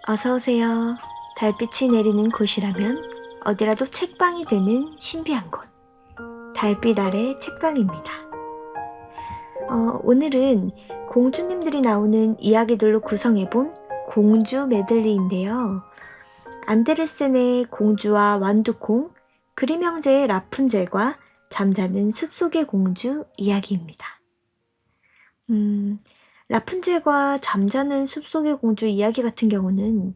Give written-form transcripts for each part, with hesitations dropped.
어서오세요. 달빛이 내리는 곳이라면 어디라도 책방이 되는 신비한 곳. 달빛 아래 책방입니다. 오늘은 공주님들이 나오는 이야기들로 구성해본 공주 메들리인데요. 안데르센의 공주와 완두콩, 그림 형제의 라푼젤과 잠자는 숲속의 공주 이야기입니다. 라푼젤과 잠자는 숲속의 공주 이야기 같은 경우는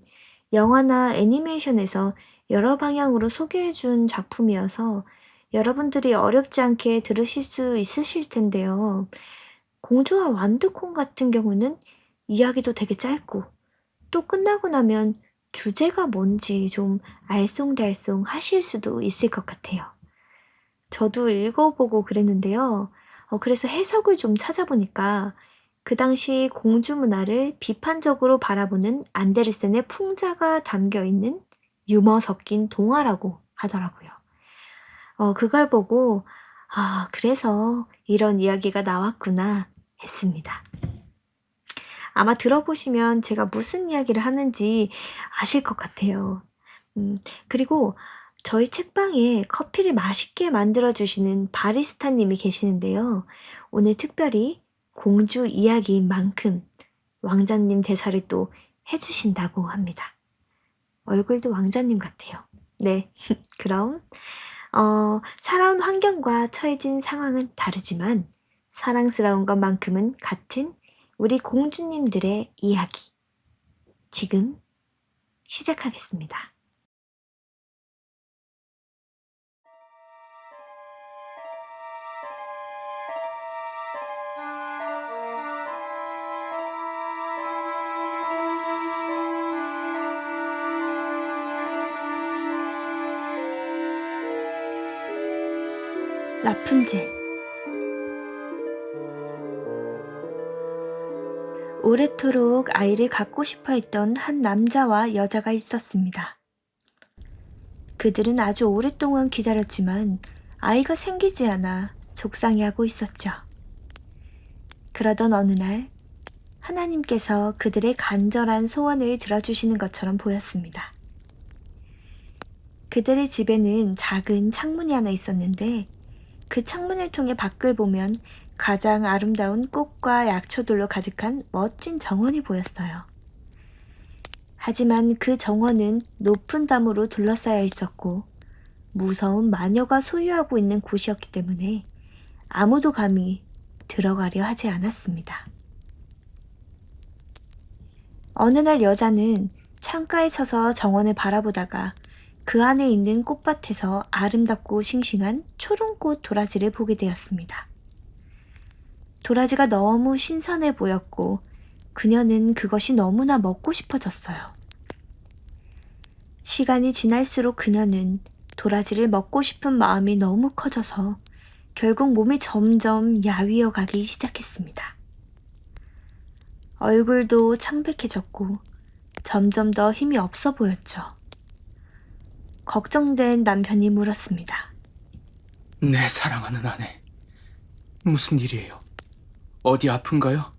영화나 애니메이션에서 여러 방향으로 소개해준 작품이어서 여러분들이 어렵지 않게 들으실 수 있으실 텐데요. 공주와 완두콩 같은 경우는 이야기도 되게 짧고 또 끝나고 나면 주제가 뭔지 좀 알쏭달쏭 하실 수도 있을 것 같아요. 저도 읽어보고 그랬는데요. 그래서 해석을 좀 찾아보니까 그 당시 공주 문화를 비판적으로 바라보는 안데르센의 풍자가 담겨있는 유머 섞인 동화라고 하더라고요. 그걸 보고 그래서 이런 이야기가 나왔구나 했습니다. 아마 들어보시면 제가 무슨 이야기를 하는지 아실 것 같아요. 그리고 저희 책방에 커피를 맛있게 만들어주시는 바리스타님이 계시는데요. 오늘 특별히 공주 이야기인 만큼 왕자님 대사를 또 해주신다고 합니다. 얼굴도 왕자님 같아요. 네, 그럼 살아온 환경과 처해진 상황은 다르지만 사랑스러운 것만큼은 같은 우리 공주님들의 이야기. 지금 시작하겠습니다. 라푼젤. 오래도록 아이를 갖고 싶어 했던 한 남자와 여자가 있었습니다. 그들은 아주 오랫동안 기다렸지만 아이가 생기지 않아 속상해하고 있었죠. 그러던 어느 날 하나님께서 그들의 간절한 소원을 들어주시는 것처럼 보였습니다. 그들의 집에는 작은 창문이 하나 있었는데 그 창문을 통해 밖을 보면 가장 아름다운 꽃과 약초들로 가득한 멋진 정원이 보였어요. 하지만 그 정원은 높은 담으로 둘러싸여 있었고 무서운 마녀가 소유하고 있는 곳이었기 때문에 아무도 감히 들어가려 하지 않았습니다. 어느 날 여자는 창가에 서서 정원을 바라보다가 그 안에 있는 꽃밭에서 아름답고 싱싱한 초롱꽃 도라지를 보게 되었습니다. 도라지가 너무 신선해 보였고 그녀는 그것이 너무나 먹고 싶어졌어요. 시간이 지날수록 그녀는 도라지를 먹고 싶은 마음이 너무 커져서 결국 몸이 점점 야위어 가기 시작했습니다. 얼굴도 창백해졌고 점점 더 힘이 없어 보였죠. 걱정된 남편이 물었습니다. 내 사랑하는 아내, 무슨 일이에요? 어디 아픈가요?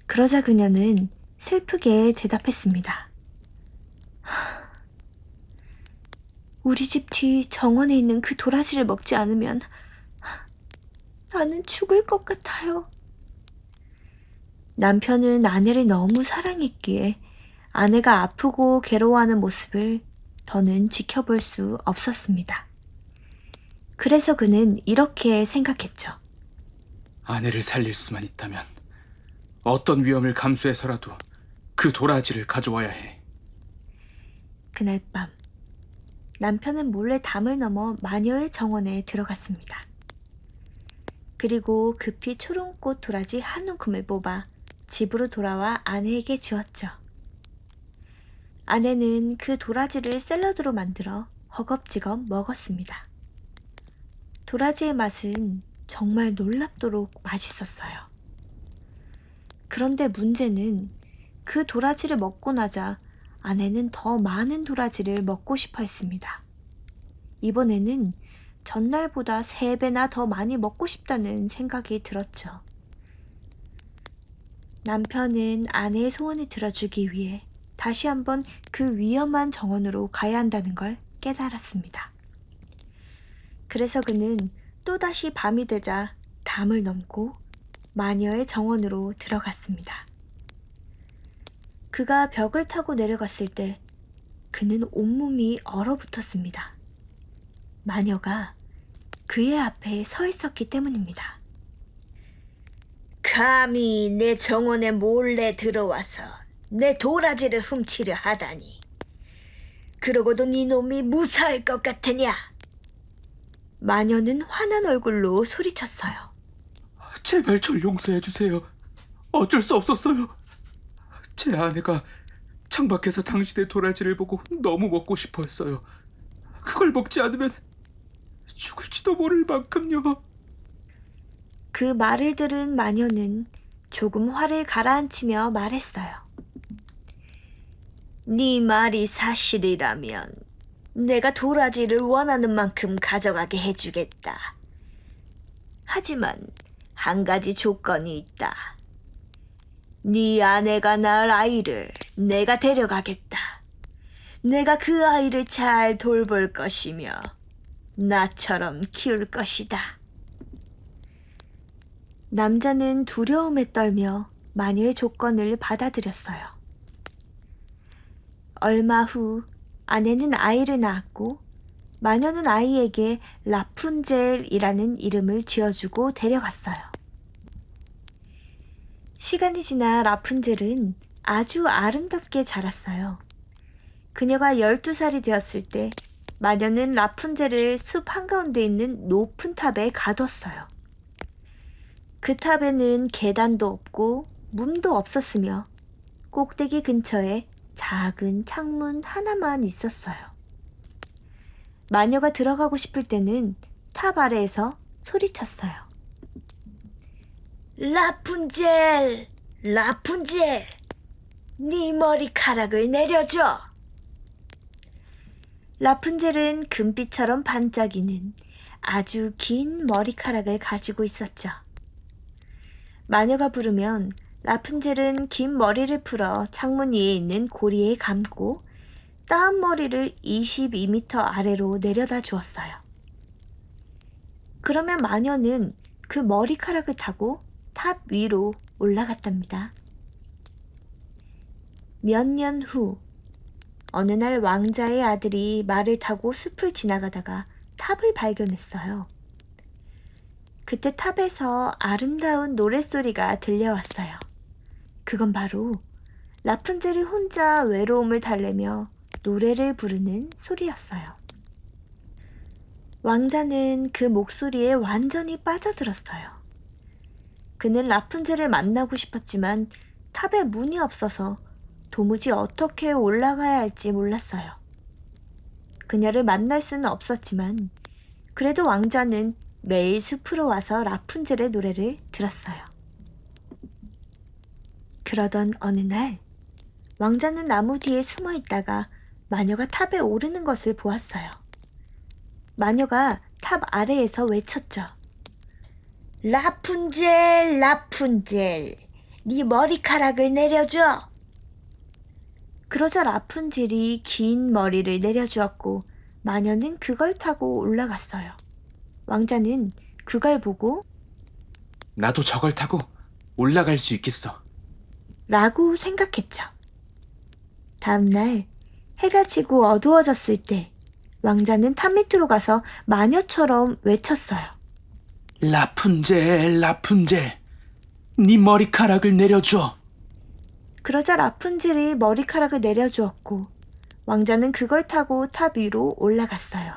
그러자 그녀는 슬프게 대답했습니다. 우리 집 뒤 정원에 있는 그 도라지를 먹지 않으면 나는 죽을 것 같아요. 남편은 아내를 너무 사랑했기에 아내가 아프고 괴로워하는 모습을 더는 지켜볼 수 없었습니다. 그래서 그는 이렇게 생각했죠. 아내를 살릴 수만 있다면 어떤 위험을 감수해서라도 그 도라지를 가져와야 해. 그날 밤 남편은 몰래 담을 넘어 마녀의 정원에 들어갔습니다. 그리고 급히 초롱꽃 도라지 한 움큼을 뽑아 집으로 돌아와 아내에게 주었죠. 아내는 그 도라지를 샐러드로 만들어 허겁지겁 먹었습니다. 도라지의 맛은 정말 놀랍도록 맛있었어요. 그런데 문제는 그 도라지를 먹고 나자 아내는 더 많은 도라지를 먹고 싶어 했습니다. 이번에는 전날보다 3배나 더 많이 먹고 싶다는 생각이 들었죠. 남편은 아내의 소원을 들어주기 위해 다시 한번 그 위험한 정원으로 가야 한다는 걸 깨달았습니다. 그래서 그는 또다시 밤이 되자 담을 넘고 마녀의 정원으로 들어갔습니다. 그가 벽을 타고 내려갔을 때 그는 온몸이 얼어붙었습니다. 마녀가 그의 앞에 서 있었기 때문입니다. 감히 내 정원에 몰래 들어와서 내 도라지를 훔치려 하다니. 그러고도 네 놈이 무사할 것 같으냐? 마녀는 화난 얼굴로 소리쳤어요. 제발 절 용서해 주세요. 어쩔 수 없었어요. 제 아내가 창밖에서 당신의 도라지를 보고 너무 먹고 싶어 했어요. 그걸 먹지 않으면 죽을지도 모를 만큼요. 그 말을 들은 마녀는 조금 화를 가라앉히며 말했어요. 네 말이 사실이라면 내가 도라지를 원하는 만큼 가져가게 해주겠다. 하지만 한 가지 조건이 있다. 네 아내가 낳을 아이를 내가 데려가겠다. 내가 그 아이를 잘 돌볼 것이며 나처럼 키울 것이다. 남자는 두려움에 떨며 마녀의 조건을 받아들였어요. 얼마 후 아내는 아이를 낳았고 마녀는 아이에게 라푼젤이라는 이름을 지어주고 데려갔어요. 시간이 지나 라푼젤은 아주 아름답게 자랐어요. 그녀가 12살이 되었을 때 마녀는 라푼젤을 숲 한가운데 있는 높은 탑에 가뒀어요. 그 탑에는 계단도 없고 문도 없었으며 꼭대기 근처에 작은 창문 하나만 있었어요. 마녀가 들어가고 싶을 때는 탑 아래에서 소리쳤어요. 라푼젤, 라푼젤, 네 머리카락을 내려줘. 라푼젤은 금빛처럼 반짝이는 아주 긴 머리카락을 가지고 있었죠. 마녀가 부르면 라푼젤은 긴 머리를 풀어 창문 위에 있는 고리에 감고 따은 머리를 22m 아래로 내려다 주었어요. 그러면 마녀는 그 머리카락을 타고 탑 위로 올라갔답니다. 몇 년 후, 어느 날 왕자의 아들이 말을 타고 숲을 지나가다가 탑을 발견했어요. 그때 탑에서 아름다운 노랫소리가 들려왔어요. 그건 바로 라푼젤이 혼자 외로움을 달래며 노래를 부르는 소리였어요. 왕자는 그 목소리에 완전히 빠져들었어요. 그는 라푼젤을 만나고 싶었지만 탑에 문이 없어서 도무지 어떻게 올라가야 할지 몰랐어요. 그녀를 만날 수는 없었지만 그래도 왕자는 매일 숲으로 와서 라푼젤의 노래를 들었어요. 그러던 어느 날 왕자는 나무 뒤에 숨어 있다가 마녀가 탑에 오르는 것을 보았어요. 마녀가 탑 아래에서 외쳤죠. 라푼젤, 라푼젤, 네 머리카락을 내려줘. 그러자 라푼젤이 긴 머리를 내려주었고 마녀는 그걸 타고 올라갔어요. 왕자는 그걸 보고 나도 저걸 타고 올라갈 수 있겠어. 라고 생각했죠. 다음날 해가 지고 어두워졌을 때 왕자는 탑 밑으로 가서 마녀처럼 외쳤어요. 라푼젤, 라푼젤, 네 머리카락을 내려줘. 그러자 라푼젤이 머리카락을 내려주었고 왕자는 그걸 타고 탑 위로 올라갔어요.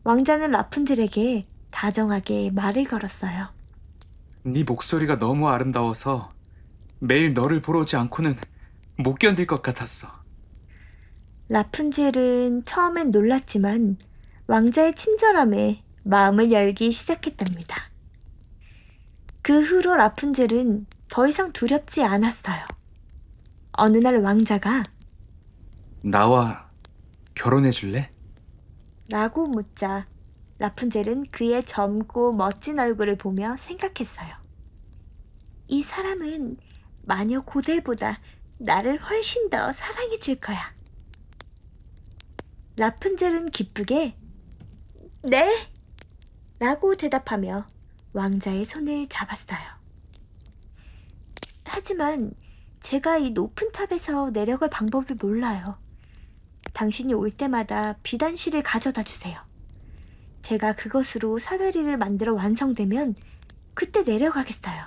왕자는 라푼젤에게 다정하게 말을 걸었어요. 네 목소리가 너무 아름다워서 매일 너를 보러 오지 않고는 못 견딜 것 같았어. 라푼젤은 처음엔 놀랐지만 왕자의 친절함에 마음을 열기 시작했답니다. 그 후로 라푼젤은 더 이상 두렵지 않았어요. 어느 날 왕자가 나와 결혼해 줄래? 라고 묻자 라푼젤은 그의 젊고 멋진 얼굴을 보며 생각했어요. 이 사람은 마녀 고델보다 나를 훨씬 더 사랑해 줄 거야. 라푼젤은 기쁘게 네! 라고 대답하며 왕자의 손을 잡았어요. 하지만 제가 이 높은 탑에서 내려갈 방법을 몰라요. 당신이 올 때마다 비단실을 가져다 주세요. 제가 그것으로 사다리를 만들어 완성되면 그때 내려가겠어요.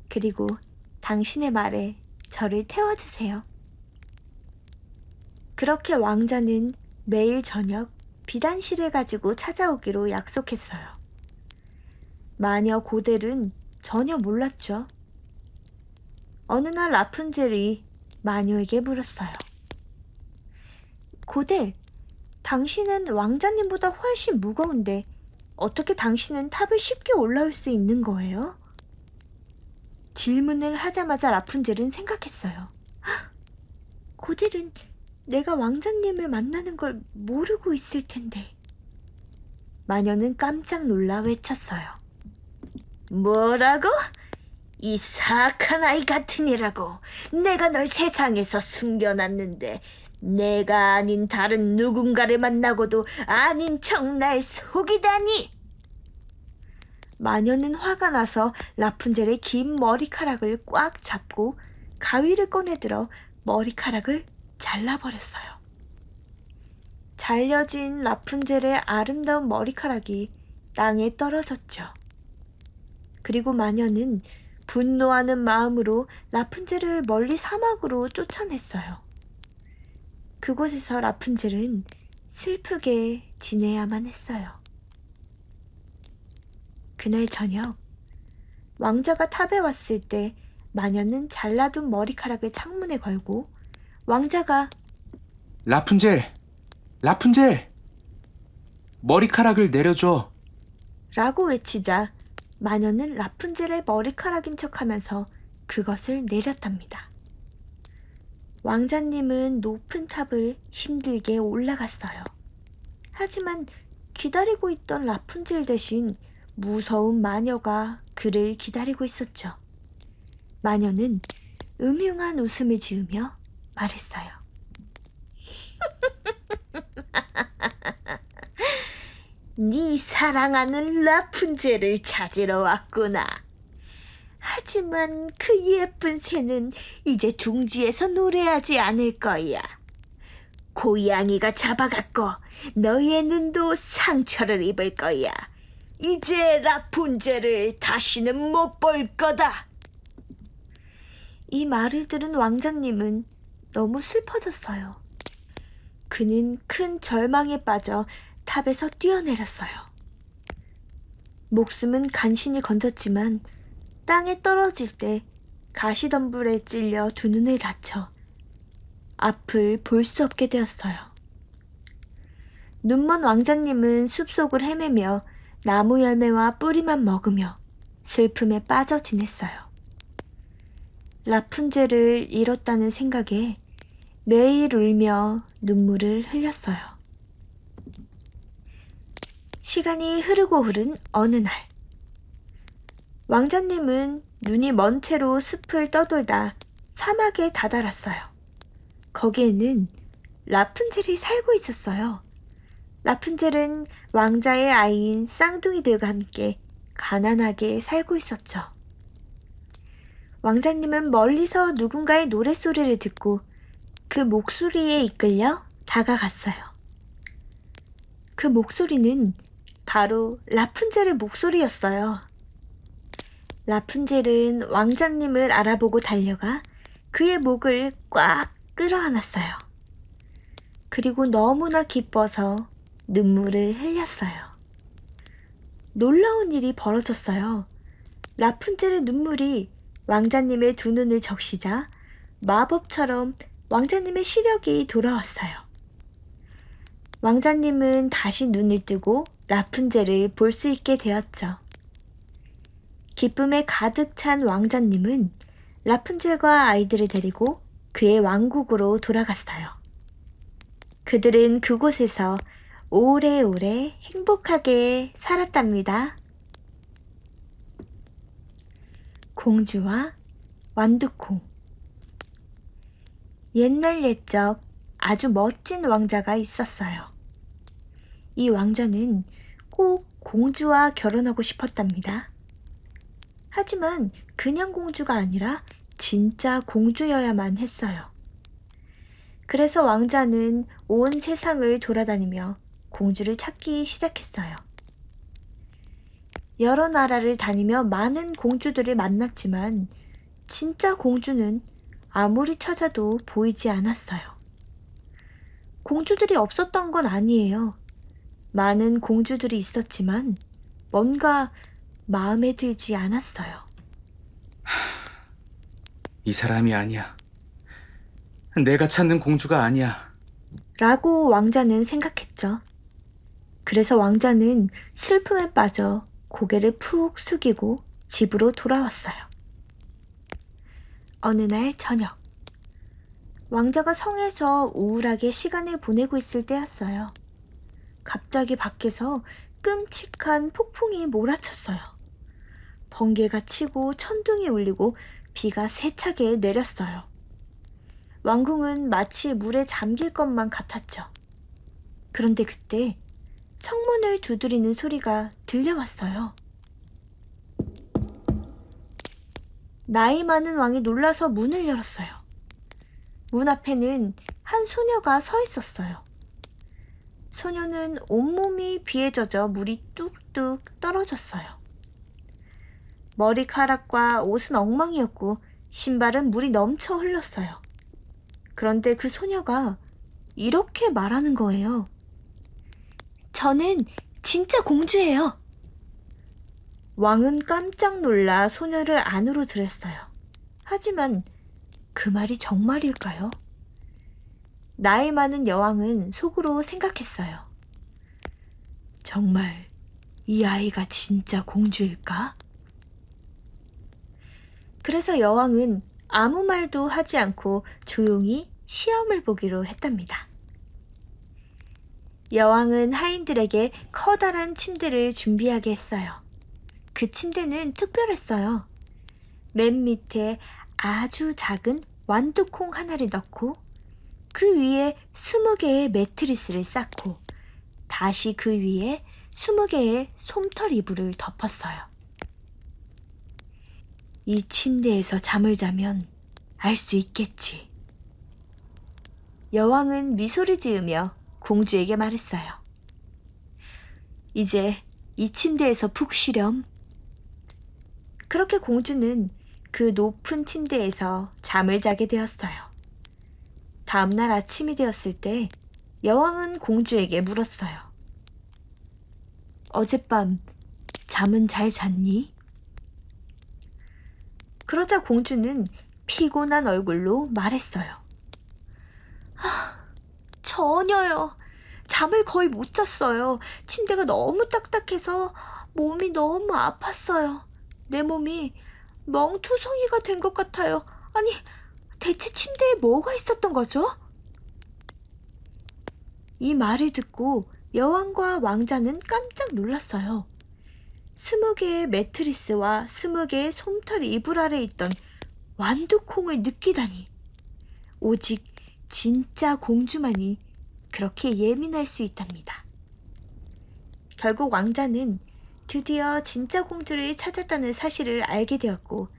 그리고 당신의 말에 저를 태워주세요. 그렇게 왕자는 매일 저녁 비단실을 가지고 찾아오기로 약속했어요. 마녀 고델은 전혀 몰랐죠. 어느 날 라푼젤이 마녀에게 물었어요. 고델, 당신은 왕자님보다 훨씬 무거운데 어떻게 당신은 탑을 쉽게 올라올 수 있는 거예요? 질문을 하자마자 라푼젤은 생각했어요. 헉! 고델은 내가 왕자님을 만나는 걸 모르고 있을 텐데. 마녀는 깜짝 놀라 외쳤어요. 뭐라고? 이 사악한 아이 같으니라고. 내가 널 세상에서 숨겨놨는데 내가 아닌 다른 누군가를 만나고도 아닌 척 날 속이다니. 마녀는 화가 나서 라푼젤의 긴 머리카락을 꽉 잡고 가위를 꺼내들어 머리카락을 잘라버렸어요. 잘려진 라푼젤의 아름다운 머리카락이 땅에 떨어졌죠. 그리고 마녀는 분노하는 마음으로 라푼젤을 멀리 사막으로 쫓아냈어요. 그곳에서 라푼젤은 슬프게 지내야만 했어요. 그날 저녁, 왕자가 탑에 왔을 때 마녀는 잘라둔 머리카락을 창문에 걸고 왕자가 라푼젤! 라푼젤! 머리카락을 내려줘. 라고 외치자 마녀는 라푼젤의 머리카락인 척하면서 그것을 내렸답니다. 왕자님은 높은 탑을 힘들게 올라갔어요. 하지만 기다리고 있던 라푼젤 대신 무서운 마녀가 그를 기다리고 있었죠. 마녀는 음흉한 웃음을 지으며 말했어요. 네 사랑하는 라푼젤을 찾으러 왔구나. 하지만 그 예쁜 새는 이제 둥지에서 노래하지 않을 거야. 고양이가 잡아갔고 너의 눈도 상처를 입을 거야. 이제 라푼젤을 다시는 못 볼 거다. 이 말을 들은 왕자님은 너무 슬퍼졌어요. 그는 큰 절망에 빠져 탑에서 뛰어내렸어요. 목숨은 간신히 건졌지만 땅에 떨어질 때 가시덤불에 찔려 두 눈을 다쳐 앞을 볼 수 없게 되었어요. 눈먼 왕자님은 숲속을 헤매며 나무 열매와 뿌리만 먹으며 슬픔에 빠져 지냈어요. 라푼젤을 잃었다는 생각에 매일 울며 눈물을 흘렸어요. 시간이 흐르고 흐른 어느 날, 왕자님은 눈이 먼 채로 숲을 떠돌다 사막에 다다랐어요. 거기에는 라푼젤이 살고 있었어요. 라푼젤은 왕자의 아이인 쌍둥이들과 함께 가난하게 살고 있었죠. 왕자님은 멀리서 누군가의 노랫소리를 듣고 그 목소리에 이끌려 다가갔어요. 그 목소리는 바로 라푼젤의 목소리였어요. 라푼젤은 왕자님을 알아보고 달려가 그의 목을 꽉 끌어안았어요. 그리고 너무나 기뻐서 눈물을 흘렸어요. 놀라운 일이 벌어졌어요. 라푼젤의 눈물이 왕자님의 두 눈을 적시자 마법처럼 왕자님의 시력이 돌아왔어요. 왕자님은 다시 눈을 뜨고 라푼젤을 볼 수 있게 되었죠. 기쁨에 가득 찬 왕자님은 라푼젤과 아이들을 데리고 그의 왕국으로 돌아갔어요. 그들은 그곳에서 오래오래 행복하게 살았답니다. 공주와 완두콩. 옛날 옛적 아주 멋진 왕자가 있었어요. 이 왕자는 꼭 공주와 결혼하고 싶었답니다. 하지만 그냥 공주가 아니라 진짜 공주여야만 했어요. 그래서 왕자는 온 세상을 돌아다니며 공주를 찾기 시작했어요. 여러 나라를 다니며 많은 공주들을 만났지만 진짜 공주는 아무리 찾아도 보이지 않았어요. 공주들이 없었던 건 아니에요. 많은 공주들이 있었지만 뭔가 마음에 들지 않았어요. 이 사람이 아니야. 내가 찾는 공주가 아니야. 라고 왕자는 생각했죠. 그래서 왕자는 슬픔에 빠져 고개를 푹 숙이고 집으로 돌아왔어요. 어느 날 저녁, 왕자가 성에서 우울하게 시간을 보내고 있을 때였어요. 갑자기 밖에서 끔찍한 폭풍이 몰아쳤어요. 번개가 치고 천둥이 울리고 비가 세차게 내렸어요. 왕궁은 마치 물에 잠길 것만 같았죠. 그런데 그때 성문을 두드리는 소리가 들려왔어요. 나이 많은 왕이 놀라서 문을 열었어요. 문 앞에는 한 소녀가 서 있었어요. 소녀는 온몸이 비에 젖어 물이 뚝뚝 떨어졌어요. 머리카락과 옷은 엉망이었고 신발은 물이 넘쳐 흘렀어요. 그런데 그 소녀가 이렇게 말하는 거예요. 저는 진짜 공주예요. 왕은 깜짝 놀라 소녀를 안으로 들였어요. 하지만 그 말이 정말일까요? 나이 많은 여왕은 속으로 생각했어요. 정말 이 아이가 진짜 공주일까? 그래서 여왕은 아무 말도 하지 않고 조용히 시험을 보기로 했답니다. 여왕은 하인들에게 커다란 침대를 준비하게 했어요. 그 침대는 특별했어요. 맨 밑에 아주 작은 완두콩 하나를 넣고 그 위에 20개의 매트리스를 쌓고 다시 그 위에 20개의 솜털 이불을 덮었어요. 이 침대에서 잠을 자면 알 수 있겠지. 여왕은 미소를 지으며 공주에게 말했어요. 이제 이 침대에서 푹 쉬렴. 그렇게 공주는 그 높은 침대에서 잠을 자게 되었어요. 다음날 아침이 되었을 때 여왕은 공주에게 물었어요. 어젯밤 잠은 잘 잤니? 그러자 공주는 피곤한 얼굴로 말했어요. 전혀요. 잠을 거의 못 잤어요. 침대가 너무 딱딱해서 몸이 너무 아팠어요. 내 몸이 멍투성이가 된 것 같아요. 아니, 대체 침대에 뭐가 있었던 거죠? 이 말을 듣고 여왕과 왕자는 깜짝 놀랐어요. 20개의 매트리스와 20개의 솜털 이불 아래 있던 완두콩을 느끼다니. 오직 진짜 공주만이 그렇게 예민할 수 있답니다. 결국 왕자는 드디어 진짜 공주를 찾았다는 사실을 알게 되었고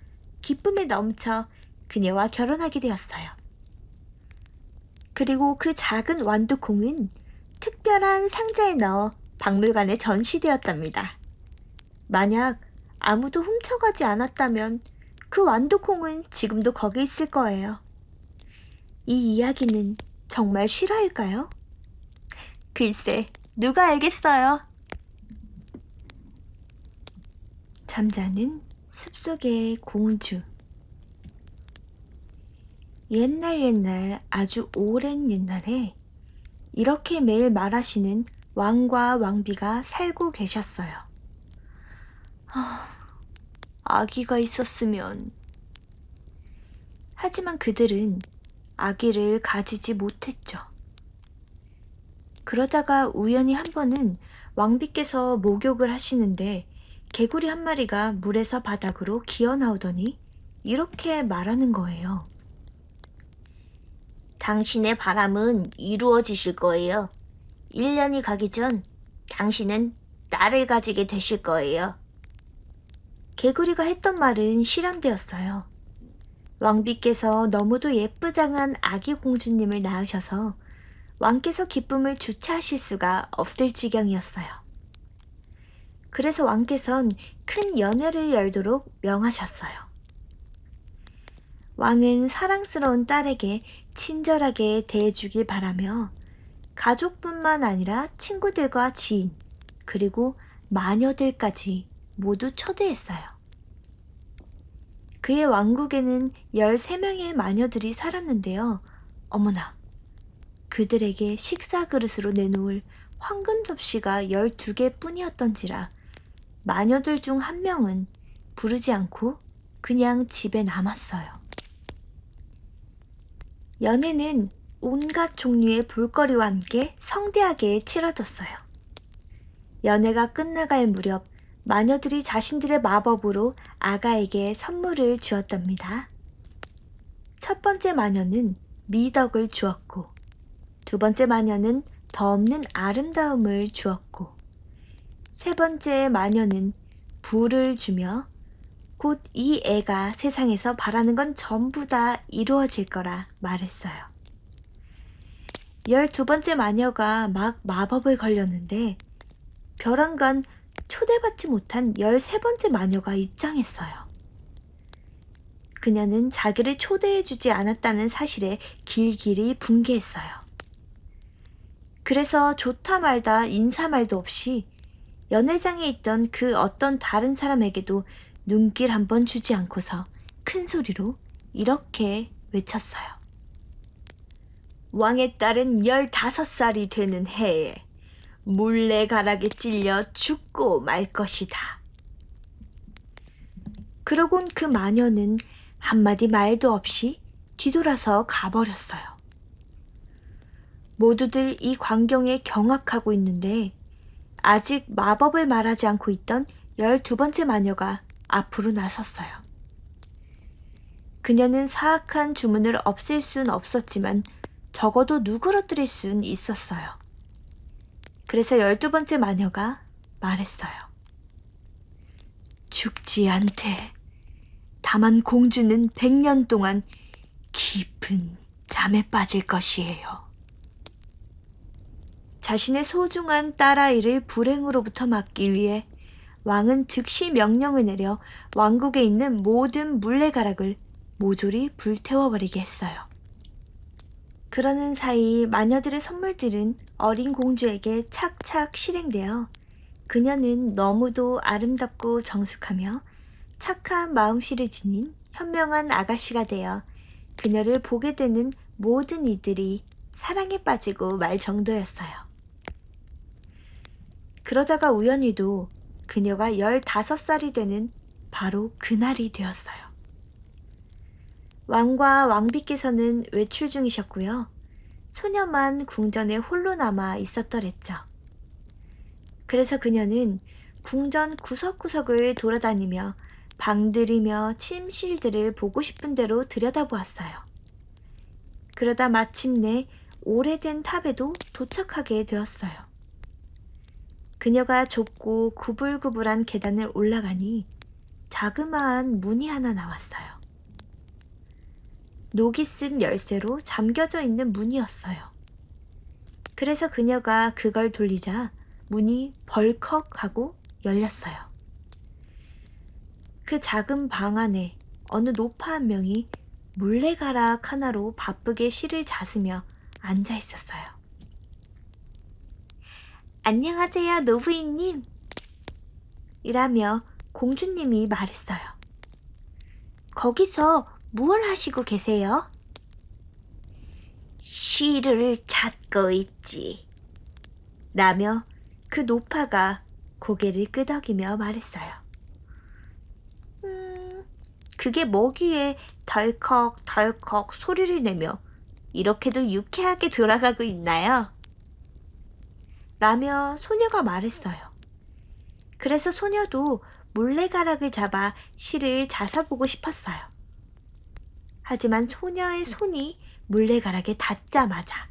기쁨에 넘쳐 그녀와 결혼하게 되었어요. 그리고 그 작은 완두콩은 특별한 상자에 넣어 박물관에 전시되었답니다. 만약 아무도 훔쳐가지 않았다면 그 완두콩은 지금도 거기 있을 거예요. 이 이야기는 정말 실화일까요? 글쎄, 누가 알겠어요. 잠자는 숲속의 공주. 옛날 아주 오랜 옛날에 이렇게 매일 말하시는 왕과 왕비가 살고 계셨어요. 아기가 있었으면. 하지만 그들은 아기를 가지지 못했죠. 그러다가 우연히 한 번은 왕비께서 목욕을 하시는데 개구리 한 마리가 물에서 바닥으로 기어 나오더니 이렇게 말하는 거예요. 당신의 바람은 이루어지실 거예요. 1년이 가기 전 당신은 딸을 가지게 되실 거예요. 개구리가 했던 말은 실현되었어요. 왕비께서 너무도 예쁘장한 아기 공주님을 낳으셔서 왕께서 기쁨을 주체하실 수가 없을 지경이었어요. 그래서 왕께선 큰 연회를 열도록 명하셨어요. 왕은 사랑스러운 딸에게 친절하게 대해주길 바라며 가족뿐만 아니라 친구들과 지인, 그리고 마녀들까지 모두 초대했어요. 그의 왕국에는 13명의 마녀들이 살았는데요. 어머나, 그들에게 식사 그릇으로 내놓을 황금 접시가 12개 뿐이었던지라 마녀들 중 한 명은 부르지 않고 그냥 집에 남았어요. 연회는 온갖 종류의 볼거리와 함께 성대하게 치러졌어요. 연회가 끝나갈 무렵 마녀들이 자신들의 마법으로 아가에게 선물을 주었답니다. 첫 번째 마녀는 미덕을 주었고, 두 번째 마녀는 더 없는 아름다움을 주었고, 세 번째 마녀는 부를 주며 곧 이 애가 세상에서 바라는 건 전부 다 이루어질 거라 말했어요. 12번째 마녀가 막 마법을 걸렸는데 벼랑간 초대받지 못한 13번째 마녀가 입장했어요. 그녀는 자기를 초대해주지 않았다는 사실에 길길이 분개했어요. 그래서 좋다 말다 인사 말도 없이 연회장에 있던 그 어떤 다른 사람에게도 눈길 한번 주지 않고서 큰 소리로 이렇게 외쳤어요. 왕의 딸은 15살이 되는 해에 물레가락에 찔려 죽고 말 것이다. 그러곤 그 마녀는 한마디 말도 없이 뒤돌아서 가버렸어요. 모두들 이 광경에 경악하고 있는데 아직 마법을 말하지 않고 있던 12번째 마녀가 앞으로 나섰어요. 그녀는 사악한 주문을 없앨 순 없었지만 적어도 누그러뜨릴 순 있었어요. 그래서 12번째 마녀가 말했어요. 죽지 않되 다만 공주는 100년 동안 깊은 잠에 빠질 것이에요. 자신의 소중한 딸아이를 불행으로부터 막기 위해 왕은 즉시 명령을 내려 왕국에 있는 모든 물레가락을 모조리 불태워버리게 했어요. 그러는 사이 마녀들의 선물들은 어린 공주에게 착착 실행되어 그녀는 너무도 아름답고 정숙하며 착한 마음씨를 지닌 현명한 아가씨가 되어 그녀를 보게 되는 모든 이들이 사랑에 빠지고 말 정도였어요. 그러다가 우연히도 그녀가 15살이 되는 바로 그날이 되었어요. 왕과 왕비께서는 외출 중이셨고요. 소녀만 궁전에 홀로 남아 있었더랬죠. 그래서 그녀는 궁전 구석구석을 돌아다니며 방들이며 침실들을 보고 싶은 대로 들여다보았어요. 그러다 마침내 오래된 탑에도 도착하게 되었어요. 그녀가 좁고 구불구불한 계단을 올라가니 자그마한 문이 하나 나왔어요. 녹이 쓴 열쇠로 잠겨져 있는 문이었어요. 그래서 그녀가 그걸 돌리자 문이 벌컥하고 열렸어요. 그 작은 방 안에 어느 노파 한 명이 물레가락 하나로 바쁘게 실을 잦으며 앉아 있었어요. 안녕하세요, 노부인님. 이라며 공주님이 말했어요. 거기서 무얼 하시고 계세요? 실을 찾고 있지. 라며 그 노파가 고개를 끄덕이며 말했어요. 그게 뭐기에 덜컥덜컥 소리를 내며 이렇게도 유쾌하게 돌아가고 있나요? 라며 소녀가 말했어요. 그래서 소녀도 물레가락을 잡아 실을 자서보고 싶었어요. 하지만 소녀의 손이 물레가락에 닿자마자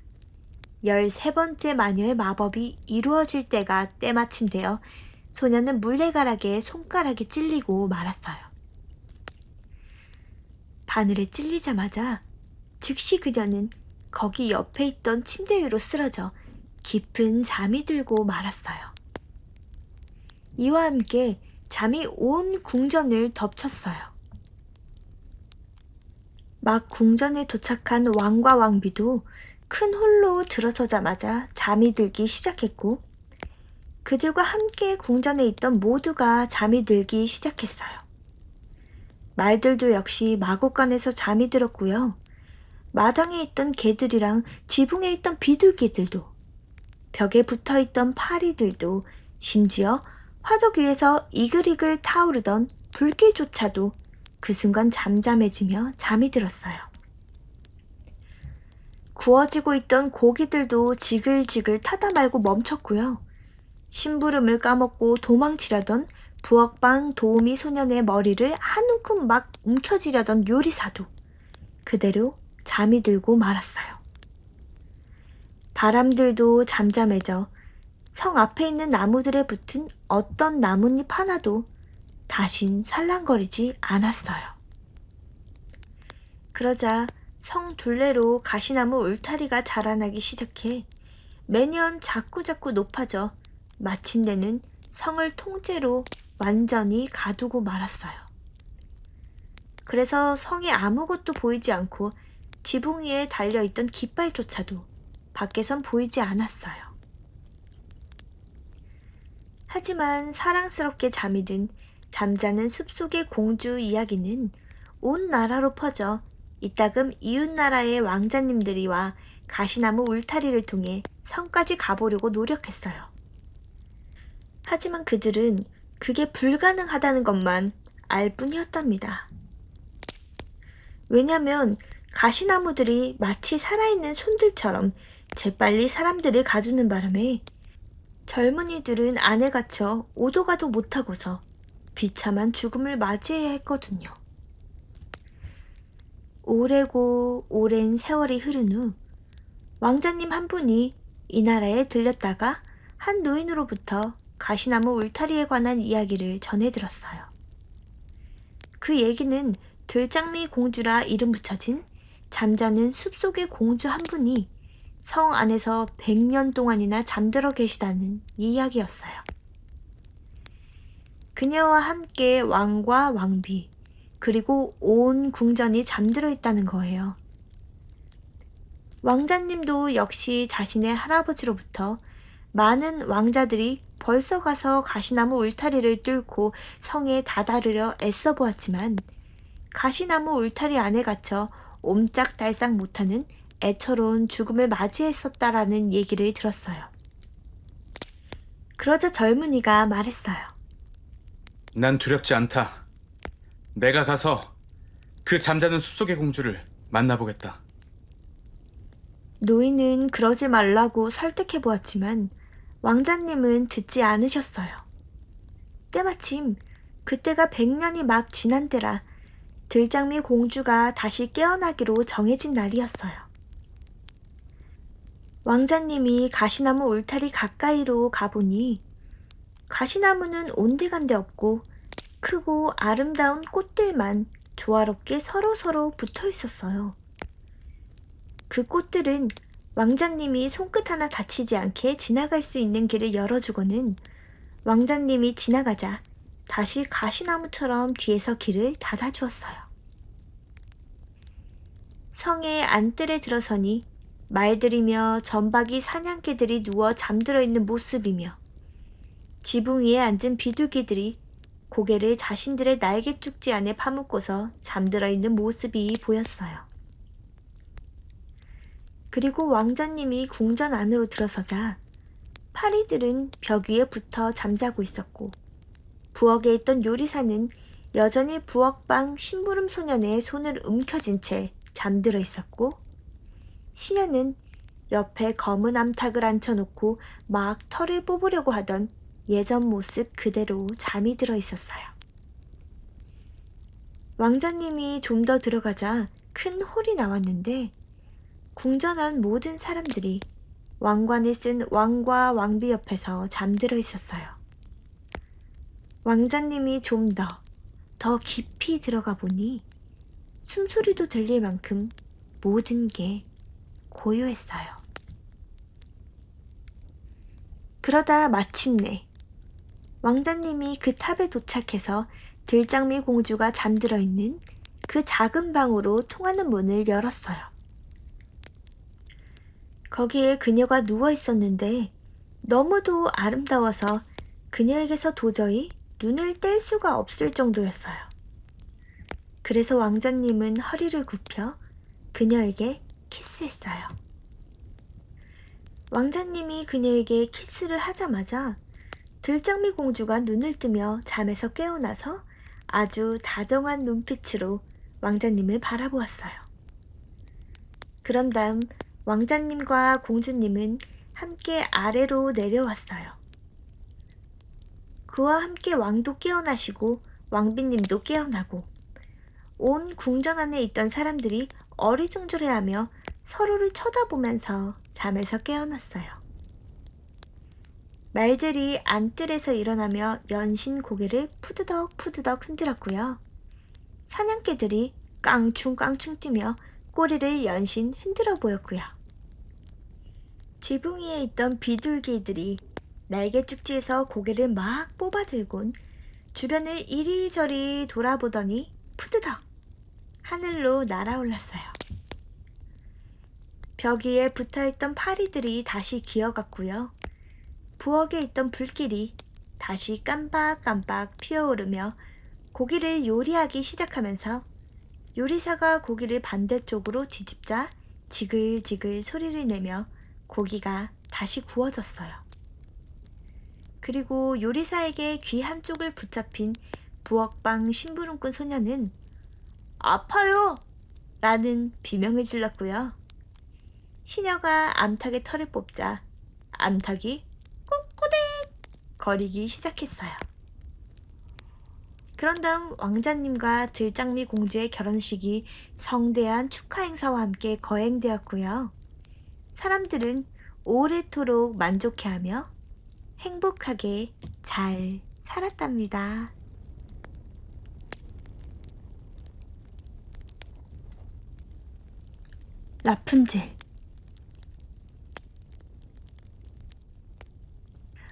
13번째 마녀의 마법이 이루어질 때가 때마침 되어 소녀는 물레가락에 손가락이 찔리고 말았어요. 바늘에 찔리자마자 즉시 그녀는 거기 옆에 있던 침대 위로 쓰러져 깊은 잠이 들고 말았어요. 이와 함께 잠이 온 궁전을 덮쳤어요. 막 궁전에 도착한 왕과 왕비도 큰 홀로 들어서자마자 잠이 들기 시작했고 그들과 함께 궁전에 있던 모두가 잠이 들기 시작했어요. 말들도 역시 마곡간에서 잠이 들었고요. 마당에 있던 개들이랑 지붕에 있던 비둘기들도 벽에 붙어있던 파리들도 심지어 화덕 위에서 이글이글 타오르던 불길조차도 그 순간 잠잠해지며 잠이 들었어요. 구워지고 있던 고기들도 지글지글 타다 말고 멈췄고요. 심부름을 까먹고 도망치려던 부엌방 도우미 소년의 머리를 한 움큼 막 움켜쥐려던 요리사도 그대로 잠이 들고 말았어요. 바람들도 잠잠해져 성 앞에 있는 나무들에 붙은 어떤 나뭇잎 하나도 다신 살랑거리지 않았어요. 그러자 성 둘레로 가시나무 울타리가 자라나기 시작해 매년 자꾸자꾸 높아져 마침내는 성을 통째로 완전히 가두고 말았어요. 그래서 성에 아무것도 보이지 않고 지붕 위에 달려있던 깃발조차도 밖에선 보이지 않았어요. 하지만 사랑스럽게 잠이 든 잠자는 숲속의 공주 이야기는 온 나라로 퍼져 이따금 이웃나라의 왕자님들이 와 가시나무 울타리를 통해 성까지 가보려고 노력했어요. 하지만 그들은 그게 불가능하다는 것만 알 뿐이었답니다. 왜냐면 가시나무들이 마치 살아있는 손들처럼 재빨리 사람들을 가두는 바람에 젊은이들은 안에 갇혀 오도 가도 못하고서 비참한 죽음을 맞이해야 했거든요. 오래고 오랜 세월이 흐른 후 왕자님 한 분이 이 나라에 들렸다가 한 노인으로부터 가시나무 울타리에 관한 이야기를 전해 들었어요. 그 얘기는 들장미 공주라 이름 붙여진 잠자는 숲속의 공주 한 분이 성 안에서 100년 동안이나 잠들어 계시다는 이야기였어요. 그녀와 함께 왕과 왕비 그리고 온 궁전이 잠들어 있다는 거예요. 왕자님도 역시 자신의 할아버지로부터 많은 왕자들이 벌써 가서 가시나무 울타리를 뚫고 성에 다다르려 애써 보았지만 가시나무 울타리 안에 갇혀 옴짝달싹 못하는 애처로운 죽음을 맞이했었다라는 얘기를 들었어요. 그러자 젊은이가 말했어요. 난 두렵지 않다. 내가 가서 그 잠자는 숲속의 공주를 만나보겠다. 노인은 그러지 말라고 설득해 보았지만 왕자님은 듣지 않으셨어요. 때마침 그때가 100년이 막 지난 때라 들장미 공주가 다시 깨어나기로 정해진 날이었어요. 왕자님이 가시나무 울타리 가까이로 가보니 가시나무는 온데간데 없고 크고 아름다운 꽃들만 조화롭게 서로서로 붙어 있었어요. 그 꽃들은 왕자님이 손끝 하나 다치지 않게 지나갈 수 있는 길을 열어주고는 왕자님이 지나가자 다시 가시나무처럼 뒤에서 길을 닫아주었어요. 성의 안뜰에 들어서니 말들이며 점박이 사냥개들이 누워 잠들어 있는 모습이며 지붕 위에 앉은 비둘기들이 고개를 자신들의 날개 쪽지 안에 파묻고서 잠들어 있는 모습이 보였어요. 그리고 왕자님이 궁전 안으로 들어서자 파리들은 벽 위에 붙어 잠자고 있었고 부엌에 있던 요리사는 여전히 부엌방 심부름 소년의 손을 움켜쥔 채 잠들어 있었고 시녀는 옆에 검은 암탉을 앉혀놓고 막 털을 뽑으려고 하던 예전 모습 그대로 잠이 들어 있었어요. 왕자님이 좀 더 들어가자 큰 홀이 나왔는데 궁전한 모든 사람들이 왕관을 쓴 왕과 왕비 옆에서 잠들어 있었어요. 왕자님이 좀 더 깊이 들어가 보니 숨소리도 들릴 만큼 모든 게 고요했어요. 그러다 마침내 왕자님이 그 탑에 도착해서 들장미 공주가 잠들어 있는 그 작은 방으로 통하는 문을 열었어요. 거기에 그녀가 누워 있었는데 너무도 아름다워서 그녀에게서 도저히 눈을 뗄 수가 없을 정도였어요. 그래서 왕자님은 허리를 굽혀 그녀에게 키스했어요. 왕자님이 그녀에게 키스를 하자마자 들장미 공주가 눈을 뜨며 잠에서 깨어나서 아주 다정한 눈빛으로 왕자님을 바라보았어요. 그런 다음 왕자님과 공주님은 함께 아래로 내려왔어요. 그와 함께 왕도 깨어나시고 왕비님도 깨어나고 온 궁전 안에 있던 사람들이 어리둥절해하며 서로를 쳐다보면서 잠에서 깨어났어요. 말들이 안뜰에서 일어나며 연신 고개를 푸드덕푸드덕 흔들었고요. 사냥개들이 깡충깡충 뛰며 꼬리를 연신 흔들어 보였고요. 지붕 위에 있던 비둘기들이 날개 쭉지에서 고개를 막 뽑아들곤 주변을 이리저리 돌아보더니 푸드덕 하늘로 날아올랐어요. 벽 위에 붙어있던 파리들이 다시 기어갔고요. 부엌에 있던 불길이 다시 깜빡깜빡 피어오르며 고기를 요리하기 시작하면서 요리사가 고기를 반대쪽으로 뒤집자 지글지글 소리를 내며 고기가 다시 구워졌어요. 그리고 요리사에게 귀 한쪽을 붙잡힌 부엌방 심부름꾼 소녀는 아파요! 라는 비명을 질렀고요. 시녀가 암탉의 털을 뽑자 암탉이 꼬꼬댁 거리기 시작했어요. 그런 다음 왕자님과 들장미 공주의 결혼식이 성대한 축하 행사와 함께 거행되었고요. 사람들은 오래도록 만족해하며 행복하게 잘 살았답니다. 라푼젤.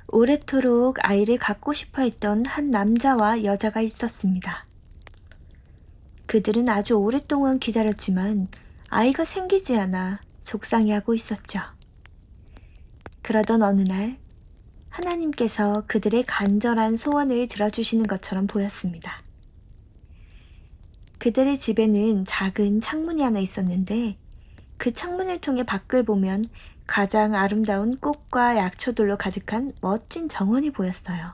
오래도록 아이를 갖고 싶어 했던 한 남자와 여자가 있었습니다. 그들은 아주 오랫동안 기다렸지만 아이가 생기지 않아 속상해하고 있었죠. 그러던 어느 날 하나님께서 그들의 간절한 소원을 들어주시는 것처럼 보였습니다. 그들의 집에는 작은 창문이 하나 있었는데 그 창문을 통해 밖을 보면 가장 아름다운 꽃과 약초들로 가득한 멋진 정원이 보였어요.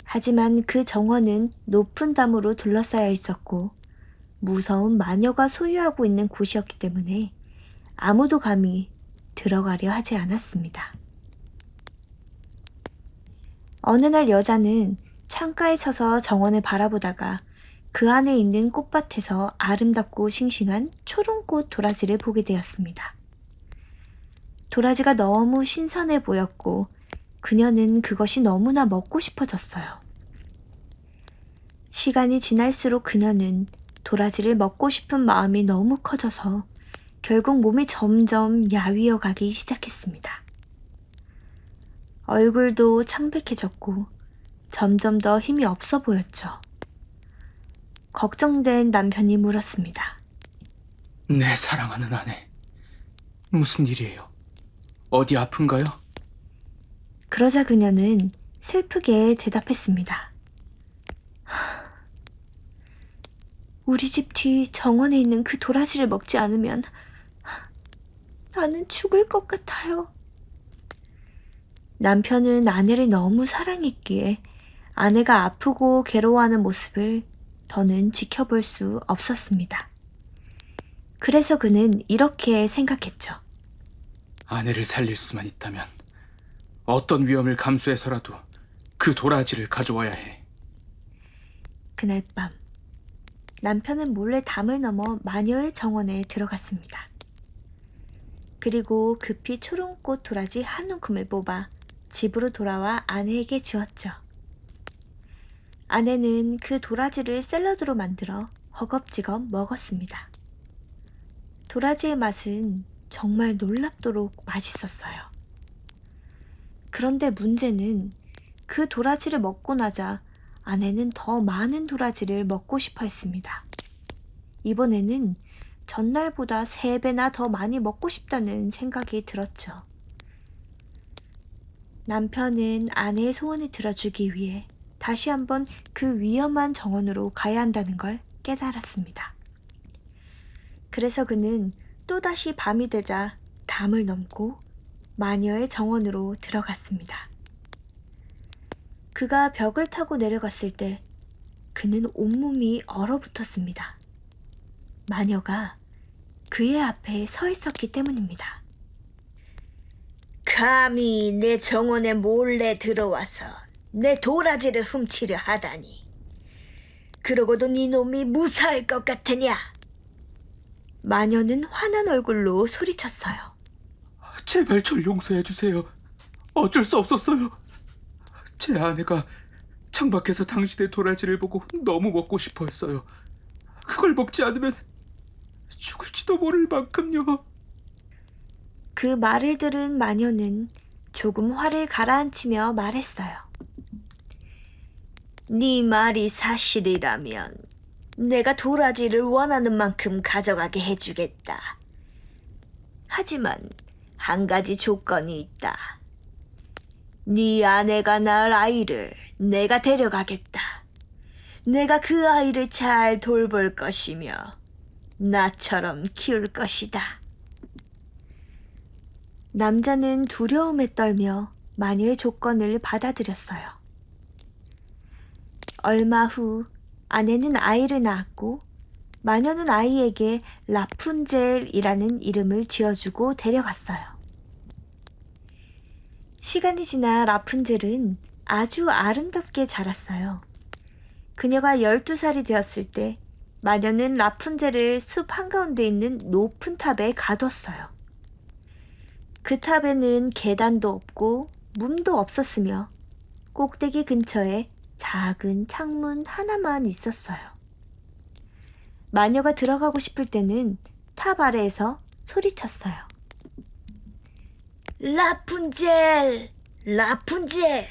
하지만 그 정원은 높은 담으로 둘러싸여 있었고 무서운 마녀가 소유하고 있는 곳이었기 때문에 아무도 감히 들어가려 하지 않았습니다. 어느 날 여자는 창가에 서서 정원을 바라보다가 그 안에 있는 꽃밭에서 아름답고 싱싱한 초롱꽃 도라지를 보게 되었습니다. 도라지가 너무 신선해 보였고 그녀는 그것이 너무나 먹고 싶어졌어요. 시간이 지날수록 그녀는 도라지를 먹고 싶은 마음이 너무 커져서 결국 몸이 점점 야위어 가기 시작했습니다. 얼굴도 창백해졌고 점점 더 힘이 없어 보였죠. 걱정된 남편이 물었습니다. 내 사랑하는 아내, 무슨 일이에요? 어디 아픈가요? 그러자 그녀는 슬프게 대답했습니다. 우리 집 뒤 정원에 있는 그 도라지를 먹지 않으면 나는 죽을 것 같아요. 남편은 아내를 너무 사랑했기에 아내가 아프고 괴로워하는 모습을 더는 지켜볼 수 없었습니다. 그래서 그는 이렇게 생각했죠. 아내를 살릴 수만 있다면 어떤 위험을 감수해서라도 그 도라지를 가져와야 해. 그날 밤 남편은 몰래 담을 넘어 마녀의 정원에 들어갔습니다. 그리고 급히 초롱꽃 도라지 한 움큼을 뽑아 집으로 돌아와 아내에게 주었죠. 아내는 그 도라지를 샐러드로 만들어 허겁지겁 먹었습니다. 도라지의 맛은 정말 놀랍도록 맛있었어요. 그런데 문제는 그 도라지를 먹고 나자 아내는 더 많은 도라지를 먹고 싶어 했습니다. 이번에는 전날보다 3배나 더 많이 먹고 싶다는 생각이 들었죠. 남편은 아내의 소원을 들어주기 위해 다시 한번 그 위험한 정원으로 가야 한다는 걸 깨달았습니다. 그래서 그는 또다시 밤이 되자 담을 넘고 마녀의 정원으로 들어갔습니다. 그가 벽을 타고 내려갔을 때 그는 온몸이 얼어붙었습니다. 마녀가 그의 앞에 서 있었기 때문입니다. 감히 내 정원에 몰래 들어와서 내 도라지를 훔치려 하다니. 그러고도 네 놈이 무사할 것 같으냐? 마녀는 화난 얼굴로 소리쳤어요. 제발 절 용서해 주세요. 어쩔 수 없었어요. 제 아내가 창밖에서 당신의 도라지를 보고 너무 먹고 싶어 했어요. 그걸 먹지 않으면 죽을지도 모를 만큼요. 그 말을 들은 마녀는 조금 화를 가라앉히며 말했어요. 네 말이 사실이라면 내가 도라지를 원하는 만큼 가져가게 해주겠다. 하지만 한 가지 조건이 있다. 네 아내가 낳을 아이를 내가 데려가겠다. 내가 그 아이를 잘 돌볼 것이며 나처럼 키울 것이다. 남자는 두려움에 떨며 마녀의 조건을 받아들였어요. 얼마 후 아내는 아이를 낳았고 마녀는 아이에게 라푼젤이라는 이름을 지어주고 데려갔어요. 시간이 지나 라푼젤은 아주 아름답게 자랐어요. 그녀가 12살이 되었을 때 마녀는 라푼젤을 숲 한가운데 있는 높은 탑에 가뒀어요. 그 탑에는 계단도 없고 문도 없었으며 꼭대기 근처에 작은 창문 하나만 있었어요. 마녀가 들어가고 싶을 때는 탑 아래에서 소리쳤어요. 라푼젤, 라푼젤,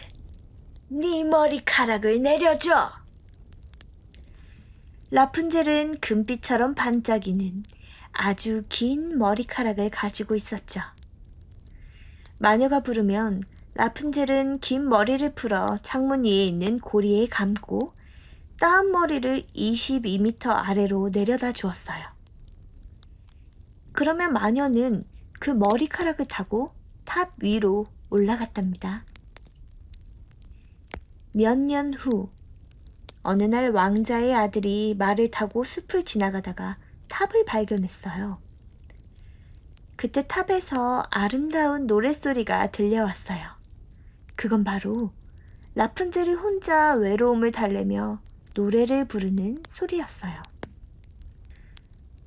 네 머리카락을 내려줘. 라푼젤은 금빛처럼 반짝이는 아주 긴 머리카락을 가지고 있었죠. 마녀가 부르면 라푼젤은 긴 머리를 풀어 창문 위에 있는 고리에 감고 따은 머리를 22m 아래로 내려다 주었어요. 그러면 마녀는 그 머리카락을 타고 탑 위로 올라갔답니다. 몇 년 후 어느 날 왕자의 아들이 말을 타고 숲을 지나가다가 탑을 발견했어요. 그때 탑에서 아름다운 노랫소리가 들려왔어요. 그건 바로 라푼젤이 혼자 외로움을 달래며 노래를 부르는 소리였어요.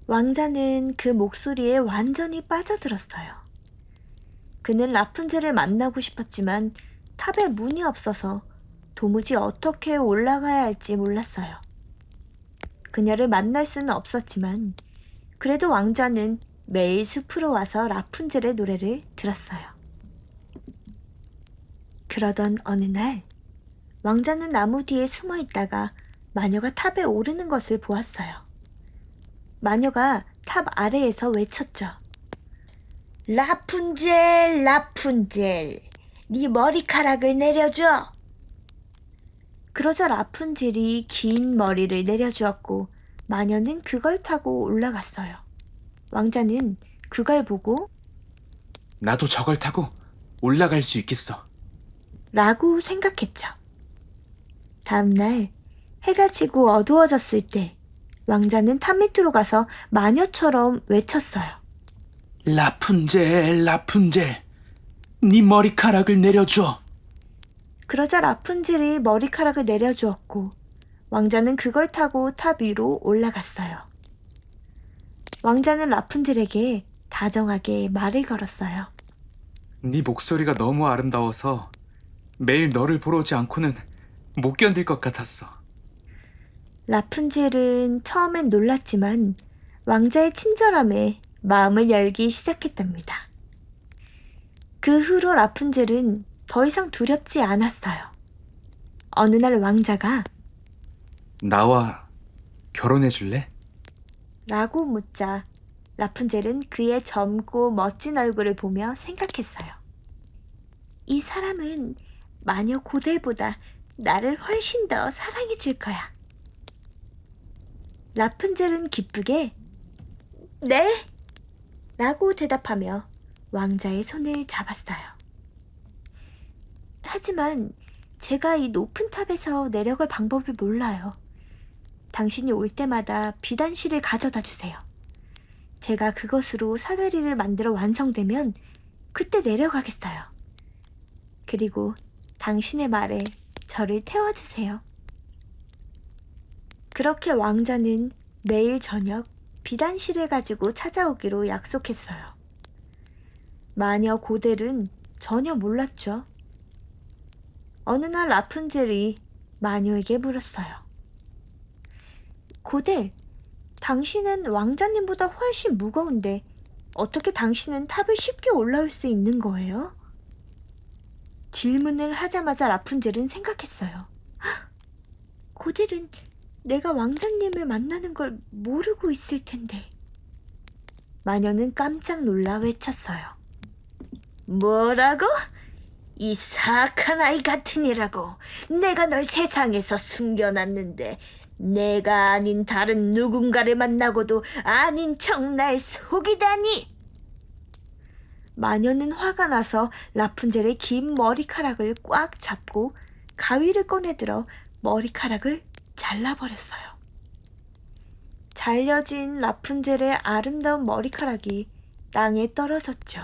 왕자는 그 목소리에 완전히 빠져들었어요. 그는 라푼젤을 만나고 싶었지만 탑에 문이 없어서 도무지 어떻게 올라가야 할지 몰랐어요. 그녀를 만날 수는 없었지만 그래도 왕자는 매일 숲으로 와서 라푼젤의 노래를 들었어요. 그러던 어느 날 왕자는 나무 뒤에 숨어 있다가 마녀가 탑에 오르는 것을 보았어요. 마녀가 탑 아래에서 외쳤죠. 라푼젤, 라푼젤, 네 머리카락을 내려줘. 그러자 라푼젤이 긴 머리를 내려주었고 마녀는 그걸 타고 올라갔어요. 왕자는 그걸 보고 나도 저걸 타고 올라갈 수 있겠어. 라고 생각했죠. 다음날 해가 지고 어두워졌을 때 왕자는 탑 밑으로 가서 마녀처럼 외쳤어요. 라푼젤, 라푼젤, 네 머리카락을 내려줘. 그러자 라푼젤이 머리카락을 내려주었고 왕자는 그걸 타고 탑 위로 올라갔어요. 왕자는 라푼젤에게 다정하게 말을 걸었어요. 네 목소리가 너무 아름다워서 매일 너를 보러 오지 않고는 못 견딜 것 같았어. 라푼젤은 처음엔 놀랐지만 왕자의 친절함에 마음을 열기 시작했답니다. 그 후로 라푼젤은 더 이상 두렵지 않았어요. 어느 날 왕자가 나와 결혼해 줄래? 라고 묻자 라푼젤은 그의 젊고 멋진 얼굴을 보며 생각했어요. 이 사람은 마녀 고델보다 나를 훨씬 더 사랑해 줄 거야. 라푼젤은 기쁘게 네? 라고 대답하며 왕자의 손을 잡았어요. 하지만 제가 이 높은 탑에서 내려갈 방법을 몰라요. 당신이 올 때마다 비단실을 가져다 주세요. 제가 그것으로 사다리를 만들어 완성되면 그때 내려가겠어요. 그리고 당신의 말에 저를 태워주세요. 그렇게 왕자는 매일 저녁 비단실을 가지고 찾아오기로 약속했어요. 마녀 고델은 전혀 몰랐죠. 어느 날 라푼젤이 마녀에게 물었어요. 고델, 당신은 왕자님보다 훨씬 무거운데 어떻게 당신은 탑을 쉽게 올라올 수 있는 거예요? 질문을 하자마자 라푼젤은 생각했어요. 헉! 고델은 내가 왕자님을 만나는 걸 모르고 있을 텐데. 마녀는 깜짝 놀라 외쳤어요. 뭐라고? 이 사악한 아이 같으니라고. 내가 널 세상에서 숨겨놨는데 내가 아닌 다른 누군가를 만나고도 아닌 척 날 속이다니. 마녀는 화가 나서 라푼젤의 긴 머리카락을 꽉 잡고 가위를 꺼내들어 머리카락을 잘라버렸어요. 잘려진 라푼젤의 아름다운 머리카락이 땅에 떨어졌죠.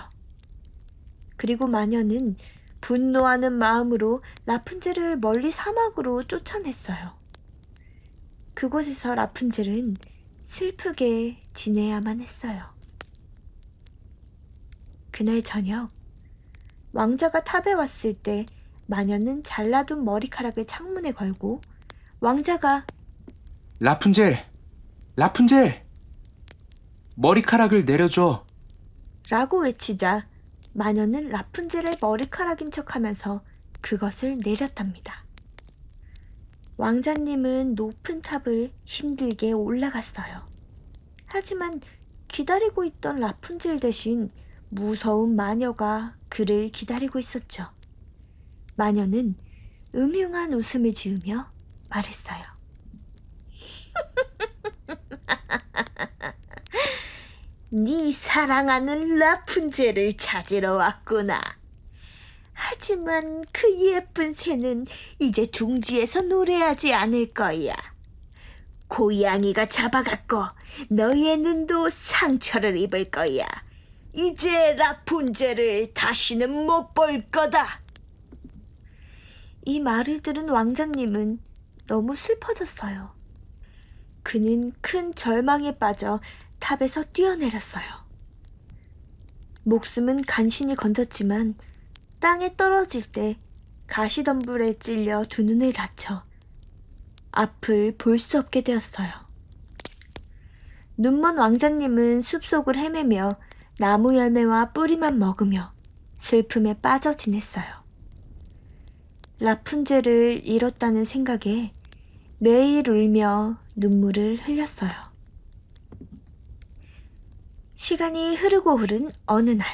그리고 마녀는 분노하는 마음으로 라푼젤을 멀리 사막으로 쫓아냈어요. 그곳에서 라푼젤은 슬프게 지내야만 했어요. 그날 저녁, 왕자가 탑에 왔을 때 마녀는 잘라둔 머리카락을 창문에 걸고 왕자가 라푼젤! 라푼젤! 머리카락을 내려줘. 라고 외치자 마녀는 라푼젤의 머리카락인 척하면서 그것을 내렸답니다. 왕자님은 높은 탑을 힘들게 올라갔어요. 하지만 기다리고 있던 라푼젤 대신 무서운 마녀가 그를 기다리고 있었죠. 마녀는 음흉한 웃음을 지으며 말했어요. 네 사랑하는 라푼젤을 찾으러 왔구나. 하지만 그 예쁜 새는 이제 둥지에서 노래하지 않을 거야. 고양이가 잡아갔고 너의 눈도 상처를 입을 거야. 이제 라푼젤을 다시는 못 볼 거다. 이 말을 들은 왕자님은 너무 슬퍼졌어요. 그는 큰 절망에 빠져 탑에서 뛰어내렸어요. 목숨은 간신히 건졌지만 땅에 떨어질 때 가시덤불에 찔려 두 눈을 다쳐 앞을 볼 수 없게 되었어요. 눈먼 왕자님은 숲속을 헤매며 나무 열매와 뿌리만 먹으며 슬픔에 빠져 지냈어요. 라푼젤을 잃었다는 생각에 매일 울며 눈물을 흘렸어요. 시간이 흐르고 흐른 어느 날,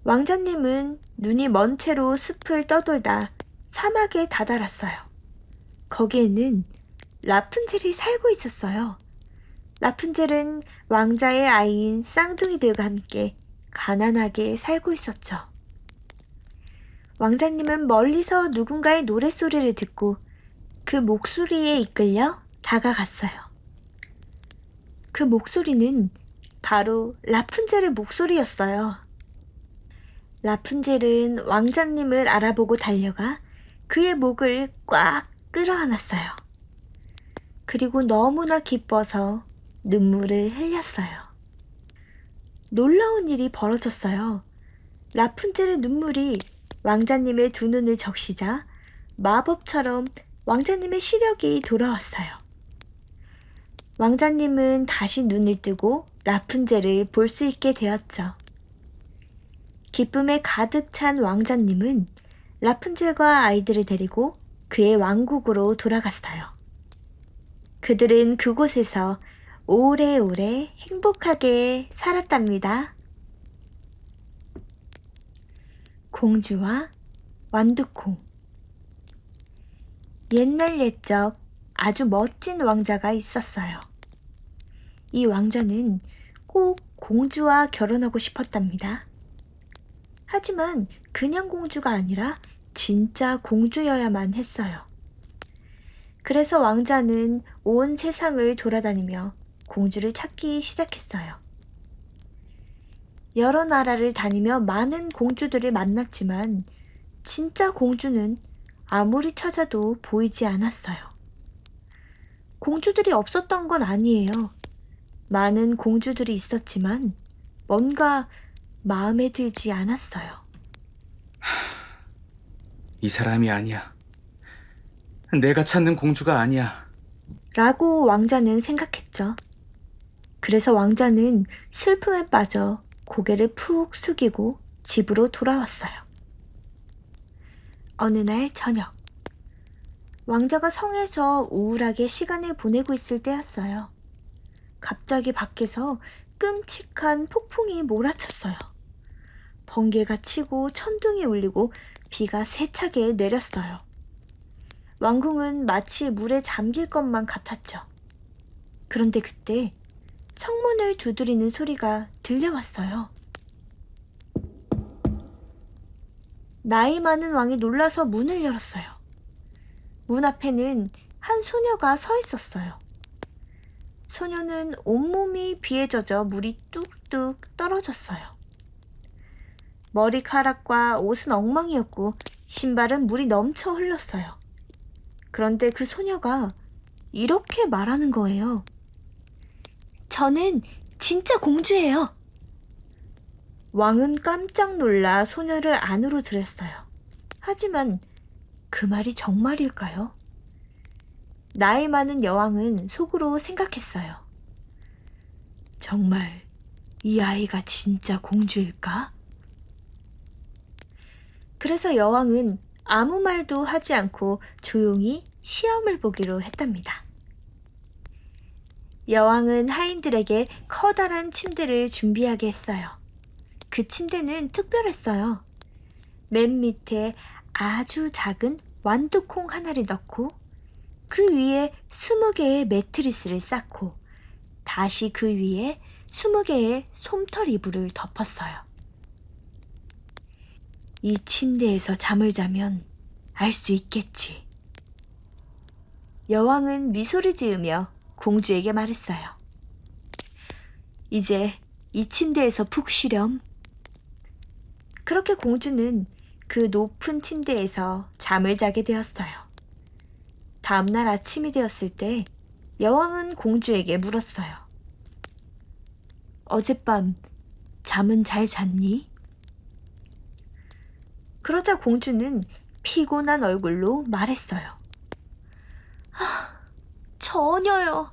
왕자님은 눈이 먼 채로 숲을 떠돌다 사막에 다다랐어요. 거기에는 라푼젤이 살고 있었어요. 라푼젤은 왕자의 아이인 쌍둥이들과 함께 가난하게 살고 있었죠. 왕자님은 멀리서 누군가의 노랫소리를 듣고 그 목소리에 이끌려 다가갔어요. 그 목소리는 바로 라푼젤의 목소리였어요. 라푼젤은 왕자님을 알아보고 달려가 그의 목을 꽉 끌어안았어요. 그리고 너무나 기뻐서 눈물을 흘렸어요. 놀라운 일이 벌어졌어요. 라푼젤의 눈물이 왕자님의 두 눈을 적시자 마법처럼 왕자님의 시력이 돌아왔어요. 왕자님은 다시 눈을 뜨고 라푼젤을 볼 수 있게 되었죠. 기쁨에 가득 찬 왕자님은 라푼젤과 아이들을 데리고 그의 왕국으로 돌아갔어요. 그들은 그곳에서 오래오래 행복하게 살았답니다. 공주와 완두콩. 옛날 옛적 아주 멋진 왕자가 있었어요. 이 왕자는 꼭 공주와 결혼하고 싶었답니다. 하지만 그냥 공주가 아니라 진짜 공주여야만 했어요. 그래서 왕자는 온 세상을 돌아다니며 공주를 찾기 시작했어요. 여러 나라를 다니며 많은 공주들을 만났지만 진짜 공주는 아무리 찾아도 보이지 않았어요. 공주들이 없었던 건 아니에요. 많은 공주들이 있었지만 뭔가 마음에 들지 않았어요. 이 사람이 아니야. 내가 찾는 공주가 아니야. 라고 왕자는 생각했죠. 그래서 왕자는 슬픔에 빠져 고개를 푹 숙이고 집으로 돌아왔어요. 어느 날 저녁, 왕자가 성에서 우울하게 시간을 보내고 있을 때였어요. 갑자기 밖에서 끔찍한 폭풍이 몰아쳤어요. 번개가 치고 천둥이 울리고 비가 세차게 내렸어요. 왕궁은 마치 물에 잠길 것만 같았죠. 그런데 그때 성문을 두드리는 소리가 들려왔어요. 나이 많은 왕이 놀라서 문을 열었어요. 문 앞에는 한 소녀가 서 있었어요. 소녀는 온몸이 비에 젖어 물이 뚝뚝 떨어졌어요. 머리카락과 옷은 엉망이었고 신발은 물이 넘쳐 흘렀어요. 그런데 그 소녀가 이렇게 말하는 거예요. 저는 진짜 공주예요. 왕은 깜짝 놀라 소녀를 안으로 들였어요. 하지만 그 말이 정말일까요? 나이 많은 여왕은 속으로 생각했어요. 정말 이 아이가 진짜 공주일까? 그래서 여왕은 아무 말도 하지 않고 조용히 시험을 보기로 했답니다. 여왕은 하인들에게 커다란 침대를 준비하게 했어요. 그 침대는 특별했어요. 맨 밑에 아주 작은 완두콩 하나를 넣고 그 위에 20개의 매트리스를 쌓고 다시 그 위에 20개의 솜털 이불을 덮었어요. 이 침대에서 잠을 자면 알 수 있겠지. 여왕은 미소를 지으며 공주에게 말했어요. 이제 이 침대에서 푹 쉬렴. 그렇게 공주는 그 높은 침대에서 잠을 자게 되었어요. 다음날 아침이 되었을 때 여왕은 공주에게 물었어요. 어젯밤 잠은 잘 잤니? 그러자 공주는 피곤한 얼굴로 말했어요. 전혀요.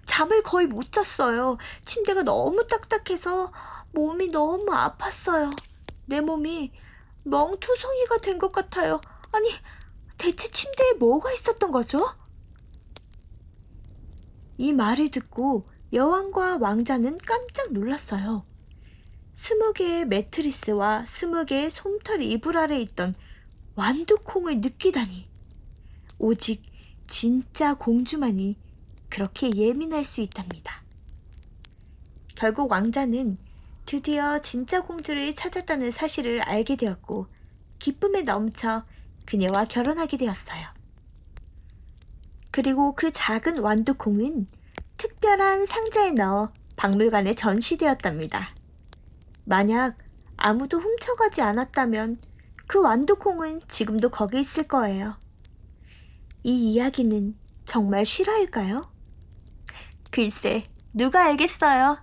잠을 거의 못 잤어요. 침대가 너무 딱딱해서 몸이 너무 아팠어요. 내 몸이 멍투성이가 된 것 같아요. 아니, 대체 침대에 뭐가 있었던 거죠? 이 말을 듣고 여왕과 왕자는 깜짝 놀랐어요. 20개의 매트리스와 20개의 솜털 이불 아래 있던 완두콩을 느끼다니. 오직 진짜 공주만이 그렇게 예민할 수 있답니다. 결국 왕자는 드디어 진짜 공주를 찾았다는 사실을 알게 되었고 기쁨에 넘쳐 그녀와 결혼하게 되었어요. 그리고 그 작은 완두콩은 특별한 상자에 넣어 박물관에 전시되었답니다. 만약 아무도 훔쳐가지 않았다면 그 완두콩은 지금도 거기 있을 거예요. 이 이야기는 정말 실화일까요? 글쎄, 누가 알겠어요?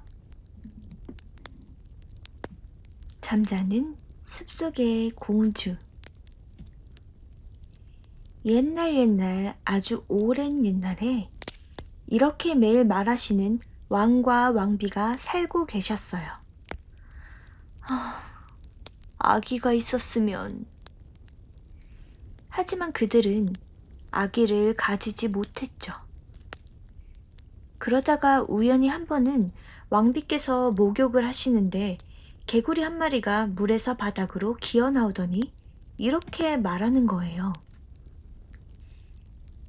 잠자는 숲속의 공주. 옛날 아주 오랜 옛날에 이렇게 매일 말하시는 왕과 왕비가 살고 계셨어요. 아기가 있었으면. 하지만 그들은 아기를 가지지 못했죠. 그러다가 우연히 한 번은 왕비께서 목욕을 하시는데 개구리 한 마리가 물에서 바닥으로 기어 나오더니 이렇게 말하는 거예요.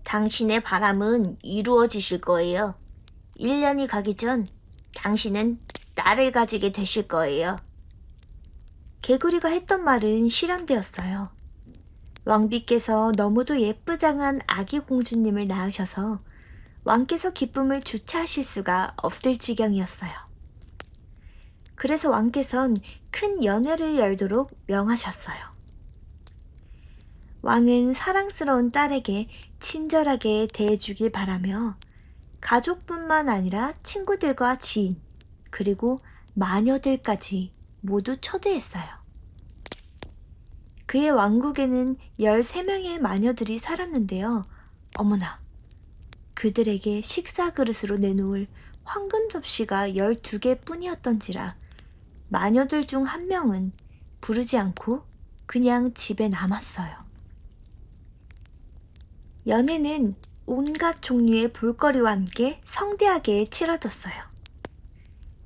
당신의 바람은 이루어지실 거예요. 1년이 가기 전 당신은 딸을 가지게 되실 거예요. 개구리가 했던 말은 실현되었어요. 왕비께서 너무도 예쁘장한 아기 공주님을 낳으셔서 왕께서 기쁨을 주체하실 수가 없을 지경이었어요. 그래서 왕께선 큰 연회를 열도록 명하셨어요. 왕은 사랑스러운 딸에게 친절하게 대해주길 바라며 가족뿐만 아니라 친구들과 지인, 그리고 마녀들까지 모두 초대했어요. 그의 왕국에는 13명의 마녀들이 살았는데요. 어머나, 그들에게 식사 그릇으로 내놓을 황금 접시가 12개 뿐이었던지라 마녀들 중 한 명은 부르지 않고 그냥 집에 남았어요. 연회는 온갖 종류의 볼거리와 함께 성대하게 치러졌어요.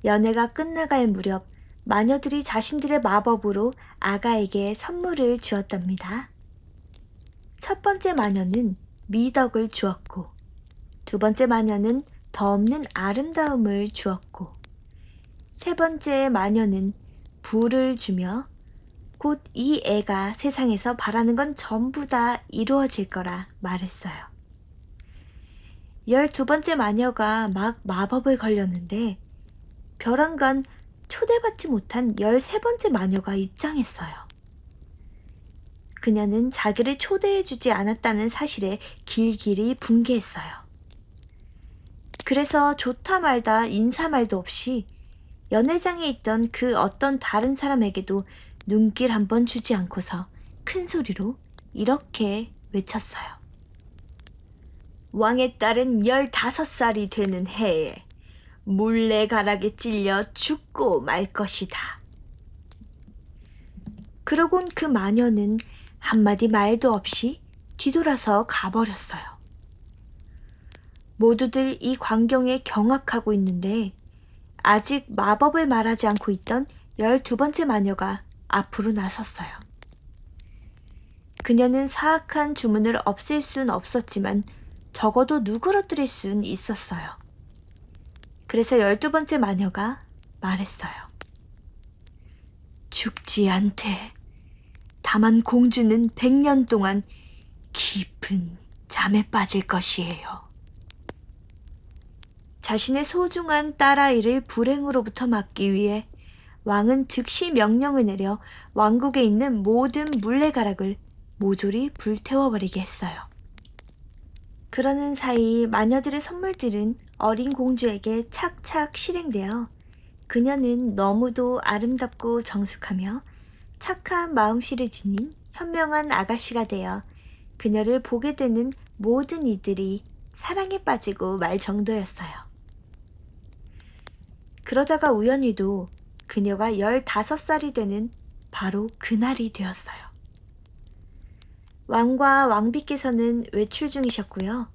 연회가 끝나갈 무렵 마녀들이 자신들의 마법으로 아가에게 선물을 주었답니다. 첫 번째 마녀는 미덕을 주었고, 두 번째 마녀는 더 없는 아름다움을 주었고, 세 번째 마녀는 부를 주며 곧 이 애가 세상에서 바라는 건 전부 다 이루어질 거라 말했어요. 12번째 마녀가 막 마법을 걸렸는데 벼랑간 초대받지 못한 13번째 마녀가 입장했어요. 그녀는 자기를 초대해주지 않았다는 사실에 길길이 분개했어요. 그래서 좋다 말다 인사말도 없이 연회장에 있던 그 어떤 다른 사람에게도 눈길 한번 주지 않고서 큰 소리로 이렇게 외쳤어요. 왕의 딸은 15살이 되는 해에 물레가락에 찔려 죽고 말 것이다. 그러곤 그 마녀는 한마디 말도 없이 뒤돌아서 가버렸어요. 모두들 이 광경에 경악하고 있는데 아직 마법을 말하지 않고 있던 12번째 마녀가 앞으로 나섰어요. 그녀는 사악한 주문을 없앨 순 없었지만 적어도 누그러뜨릴 순 있었어요. 그래서 12번째 마녀가 말했어요. 죽지 않되 다만 공주는 100년 동안 깊은 잠에 빠질 것이에요. 자신의 소중한 딸아이를 불행으로부터 막기 위해 왕은 즉시 명령을 내려 왕국에 있는 모든 물레가락을 모조리 불태워버리게 했어요. 그러는 사이 마녀들의 선물들은 어린 공주에게 착착 실행되어 그녀는 너무도 아름답고 정숙하며 착한 마음씨를 지닌 현명한 아가씨가 되어 그녀를 보게 되는 모든 이들이 사랑에 빠지고 말 정도였어요. 그러다가 우연히도 그녀가 15살이 되는 바로 그날이 되었어요. 왕과 왕비께서는 외출 중이셨고요.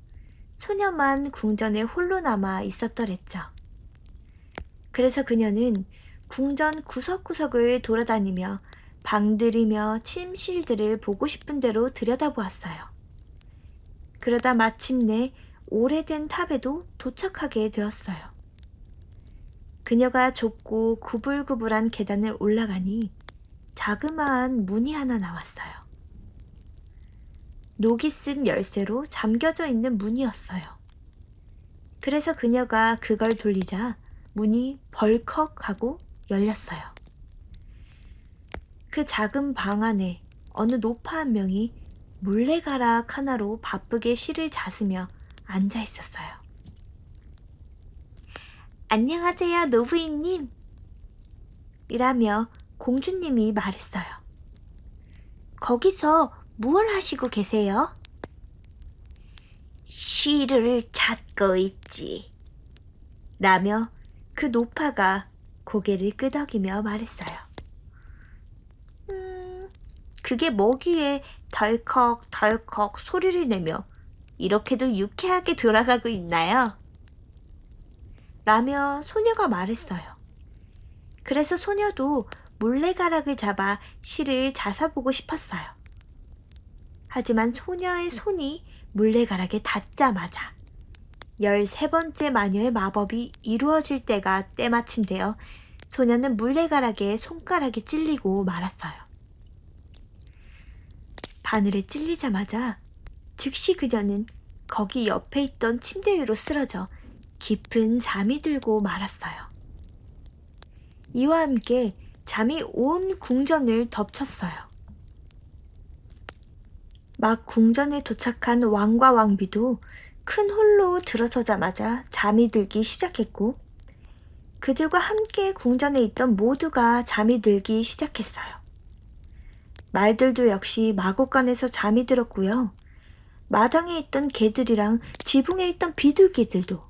소녀만 궁전에 홀로 남아 있었더랬죠. 그래서 그녀는 궁전 구석구석을 돌아다니며 방들이며 침실들을 보고 싶은 대로 들여다보았어요. 그러다 마침내 오래된 탑에도 도착하게 되었어요. 그녀가 좁고 구불구불한 계단을 올라가니 자그마한 문이 하나 나왔어요. 녹이 쓴 열쇠로 잠겨져 있는 문이었어요. 그래서 그녀가 그걸 돌리자 문이 벌컥하고 열렸어요. 그 작은 방 안에 어느 노파 한 명이 물레가락 하나로 바쁘게 실을 잦으며 앉아 있었어요. 안녕하세요, 노부인님. 이라며 공주님이 말했어요. 거기서 무얼 하시고 계세요? 시를 찾고 있지. 라며 그 노파가 고개를 끄덕이며 말했어요. 그게 먹이에 덜컥덜컥 소리를 내며 이렇게도 유쾌하게 돌아가고 있나요? 라며 소녀가 말했어요. 그래서 소녀도 물레가락을 잡아 실을 자사보고 싶었어요. 하지만 소녀의 손이 물레가락에 닿자마자 13번째 마녀의 마법이 이루어질 때가 때마침 되어 소녀는 물레가락에 손가락이 찔리고 말았어요. 바늘에 찔리자마자 즉시 그녀는 거기 옆에 있던 침대 위로 쓰러져 깊은 잠이 들고 말았어요. 이와 함께 잠이 온 궁전을 덮쳤어요. 막 궁전에 도착한 왕과 왕비도 큰 홀로 들어서자마자 잠이 들기 시작했고 그들과 함께 궁전에 있던 모두가 잠이 들기 시작했어요. 말들도 역시 마곡간에서 잠이 들었고요. 마당에 있던 개들이랑 지붕에 있던 비둘기들도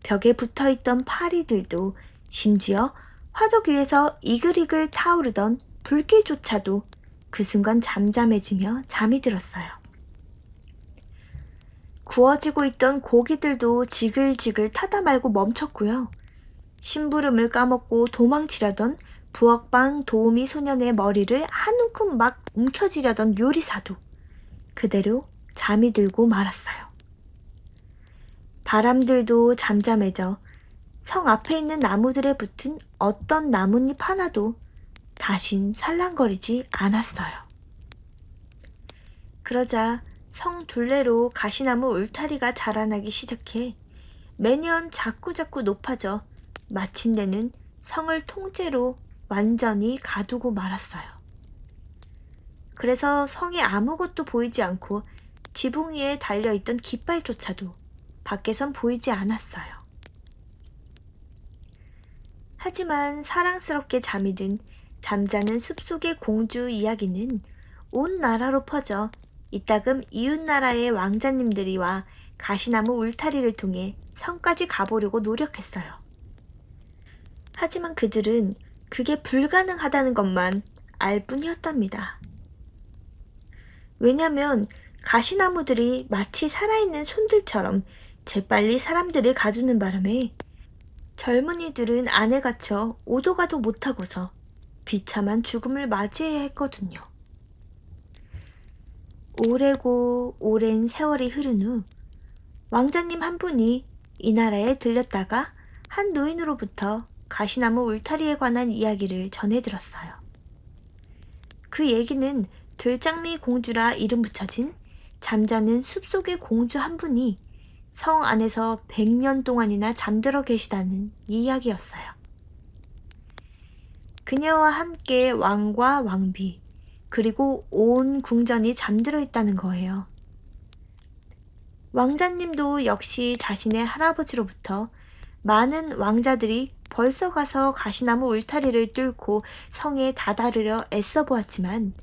벽에 붙어있던 파리들도 심지어 화덕 위에서 이글이글 타오르던 불길조차도 그 순간 잠잠해지며 잠이 들었어요. 구워지고 있던 고기들도 지글지글 타다 말고 멈췄고요. 심부름을 까먹고 도망치려던 부엌방 도우미 소년의 머리를 한 움큼 막 움켜쥐려던 요리사도 그대로 잠이 들고 말았어요. 바람들도 잠잠해져 성 앞에 있는 나무들에 붙은 어떤 나뭇잎 하나도 다신 살랑거리지 않았어요. 그러자 성 둘레로 가시나무 울타리가 자라나기 시작해 매년 자꾸자꾸 높아져 마침내는 성을 통째로 완전히 가두고 말았어요. 그래서 성에 아무것도 보이지 않고 지붕 위에 달려있던 깃발조차도 밖에선 보이지 않았어요. 하지만 사랑스럽게 잠이 든 잠자는 숲속의 공주 이야기는 온 나라로 퍼져 이따금 이웃나라의 왕자님들이와 가시나무 울타리를 통해 성까지 가보려고 노력했어요. 하지만 그들은 그게 불가능하다는 것만 알 뿐이었답니다. 왜냐면 가시나무들이 마치 살아있는 손들처럼 재빨리 사람들을 가두는 바람에 젊은이들은 안에 갇혀 오도 가도 못하고서 비참한 죽음을 맞이해야 했거든요. 오래고 오랜 세월이 흐른 후 왕자님 한 분이 이 나라에 들렸다가 한 노인으로부터 가시나무 울타리에 관한 이야기를 전해 들었어요. 그 얘기는 들장미 공주라 이름 붙여진 잠자는 숲속의 공주 한 분이 성 안에서 100년 동안이나 잠들어 계시다는 이야기였어요. 그녀와 함께 왕과 왕비 그리고 온 궁전이 잠들어 있다는 거예요. 왕자님도 역시 자신의 할아버지로부터 많은 왕자들이 벌써 가서 가시나무 울타리를 뚫고 성에 다다르려 애써 보았지만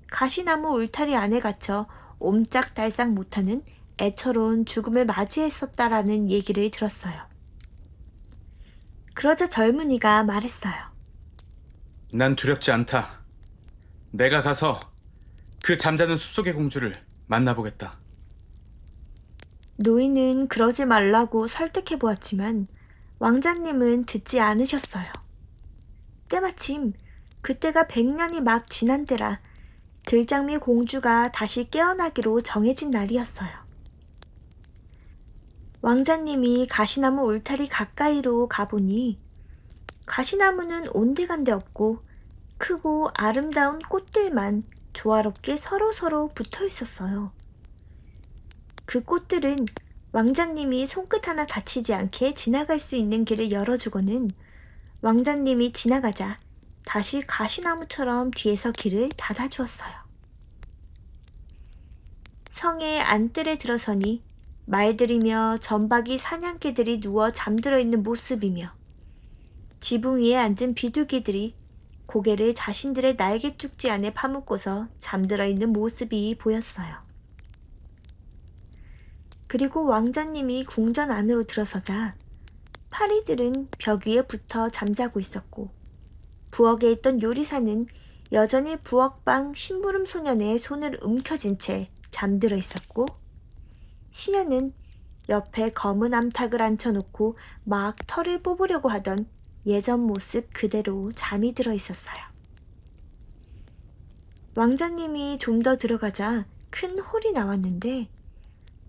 가시나무 울타리 안에 갇혀 옴짝달싹 못하는 애처로운 죽음을 맞이했었다라는 얘기를 들었어요. 그러자 젊은이가 말했어요. 난 두렵지 않다. 내가 가서 그 잠자는 숲속의 공주를 만나보겠다. 노인은 그러지 말라고 설득해 보았지만 왕자님은 듣지 않으셨어요. 때마침 그때가 100년이 막 지난 때라 들장미 공주가 다시 깨어나기로 정해진 날이었어요. 왕자님이 가시나무 울타리 가까이로 가보니 가시나무는 온데간데 없고 크고 아름다운 꽃들만 조화롭게 서로서로 붙어 있었어요. 그 꽃들은 왕자님이 손끝 하나 다치지 않게 지나갈 수 있는 길을 열어주고는 왕자님이 지나가자 다시 가시나무처럼 뒤에서 길을 닫아주었어요. 성의 안뜰에 들어서니 말들이며 점박이 사냥개들이 누워 잠들어 있는 모습이며 지붕 위에 앉은 비둘기들이 고개를 자신들의 날개 쭉지 안에 파묻고서 잠들어 있는 모습이 보였어요. 그리고 왕자님이 궁전 안으로 들어서자 파리들은 벽 위에 붙어 잠자고 있었고, 부엌에 있던 요리사는 여전히 부엌방 심부름 소년의 손을 움켜쥔 채 잠들어 있었고, 시녀는 옆에 검은 암탉을 앉혀놓고 막 털을 뽑으려고 하던 예전 모습 그대로 잠이 들어 있었어요. 왕자님이 좀 더 들어가자 큰 홀이 나왔는데,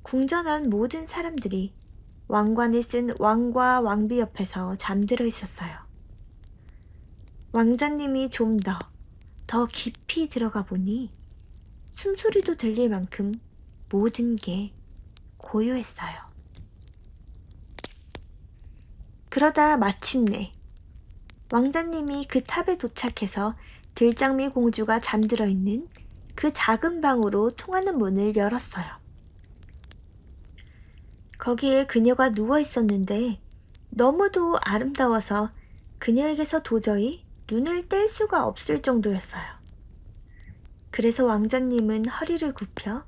궁전 안 모든 사람들이 왕관을 쓴 왕과 왕비 옆에서 잠들어 있었어요. 왕자님이 좀 더 깊이 들어가 보니 숨소리도 들릴 만큼 모든 게 고요했어요. 그러다 마침내 왕자님이 그 탑에 도착해서 들장미 공주가 잠들어 있는 그 작은 방으로 통하는 문을 열었어요. 거기에 그녀가 누워 있었는데 너무도 아름다워서 그녀에게서 도저히 눈을 뗄 수가 없을 정도였어요. 그래서 왕자님은 허리를 굽혀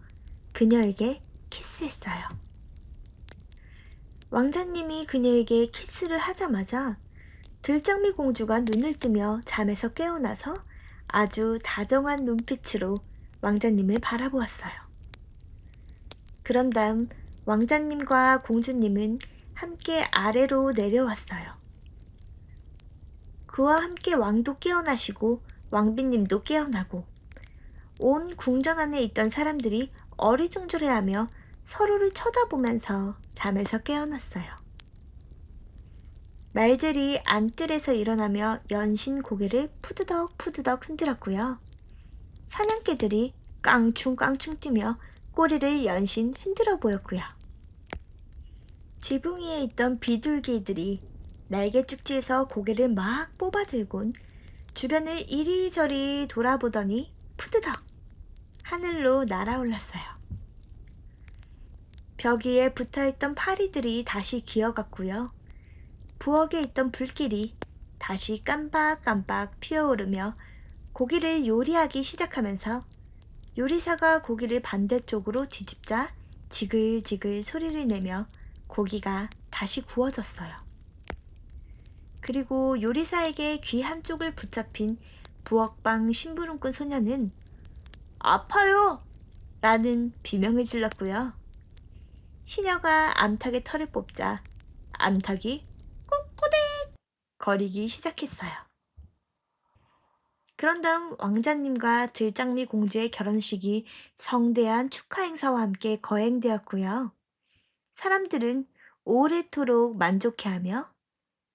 그녀에게 키스했어요. 왕자님이 그녀에게 키스를 하자마자 들장미 공주가 눈을 뜨며 잠에서 깨어나서 아주 다정한 눈빛으로 왕자님을 바라보았어요. 그런 다음 왕자님과 공주님은 함께 아래로 내려왔어요. 그와 함께 왕도 깨어나시고 왕비님도 깨어나고 온 궁전 안에 있던 사람들이 어리둥절해하며 서로를 쳐다보면서 잠에서 깨어났어요. 말들이 안뜰에서 일어나며 연신 고개를 푸드덕푸드덕 흔들었고요. 사냥개들이 깡충깡충 뛰며 꼬리를 연신 흔들어 보였고요. 지붕 위에 있던 비둘기들이 날개 쭉지에서 고개를 막 뽑아들곤 주변을 이리저리 돌아보더니 푸드덕 하늘로 날아올랐어요. 벽 위에 붙어있던 파리들이 다시 기어갔고요. 부엌에 있던 불길이 다시 깜빡깜빡 피어오르며 고기를 요리하기 시작하면서 요리사가 고기를 반대쪽으로 뒤집자 지글지글 소리를 내며 고기가 다시 구워졌어요. 그리고 요리사에게 귀 한쪽을 붙잡힌 부엌방 심부름꾼 소녀는 아파요! 라는 비명을 질렀고요. 시녀가 암탉의 털을 뽑자 암탉이 꼬꼬댁 거리기 시작했어요. 그런 다음 왕자님과 들장미 공주의 결혼식이 성대한 축하 행사와 함께 거행되었고요. 사람들은 오래도록 만족해하며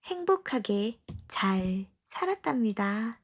행복하게 잘 살았답니다.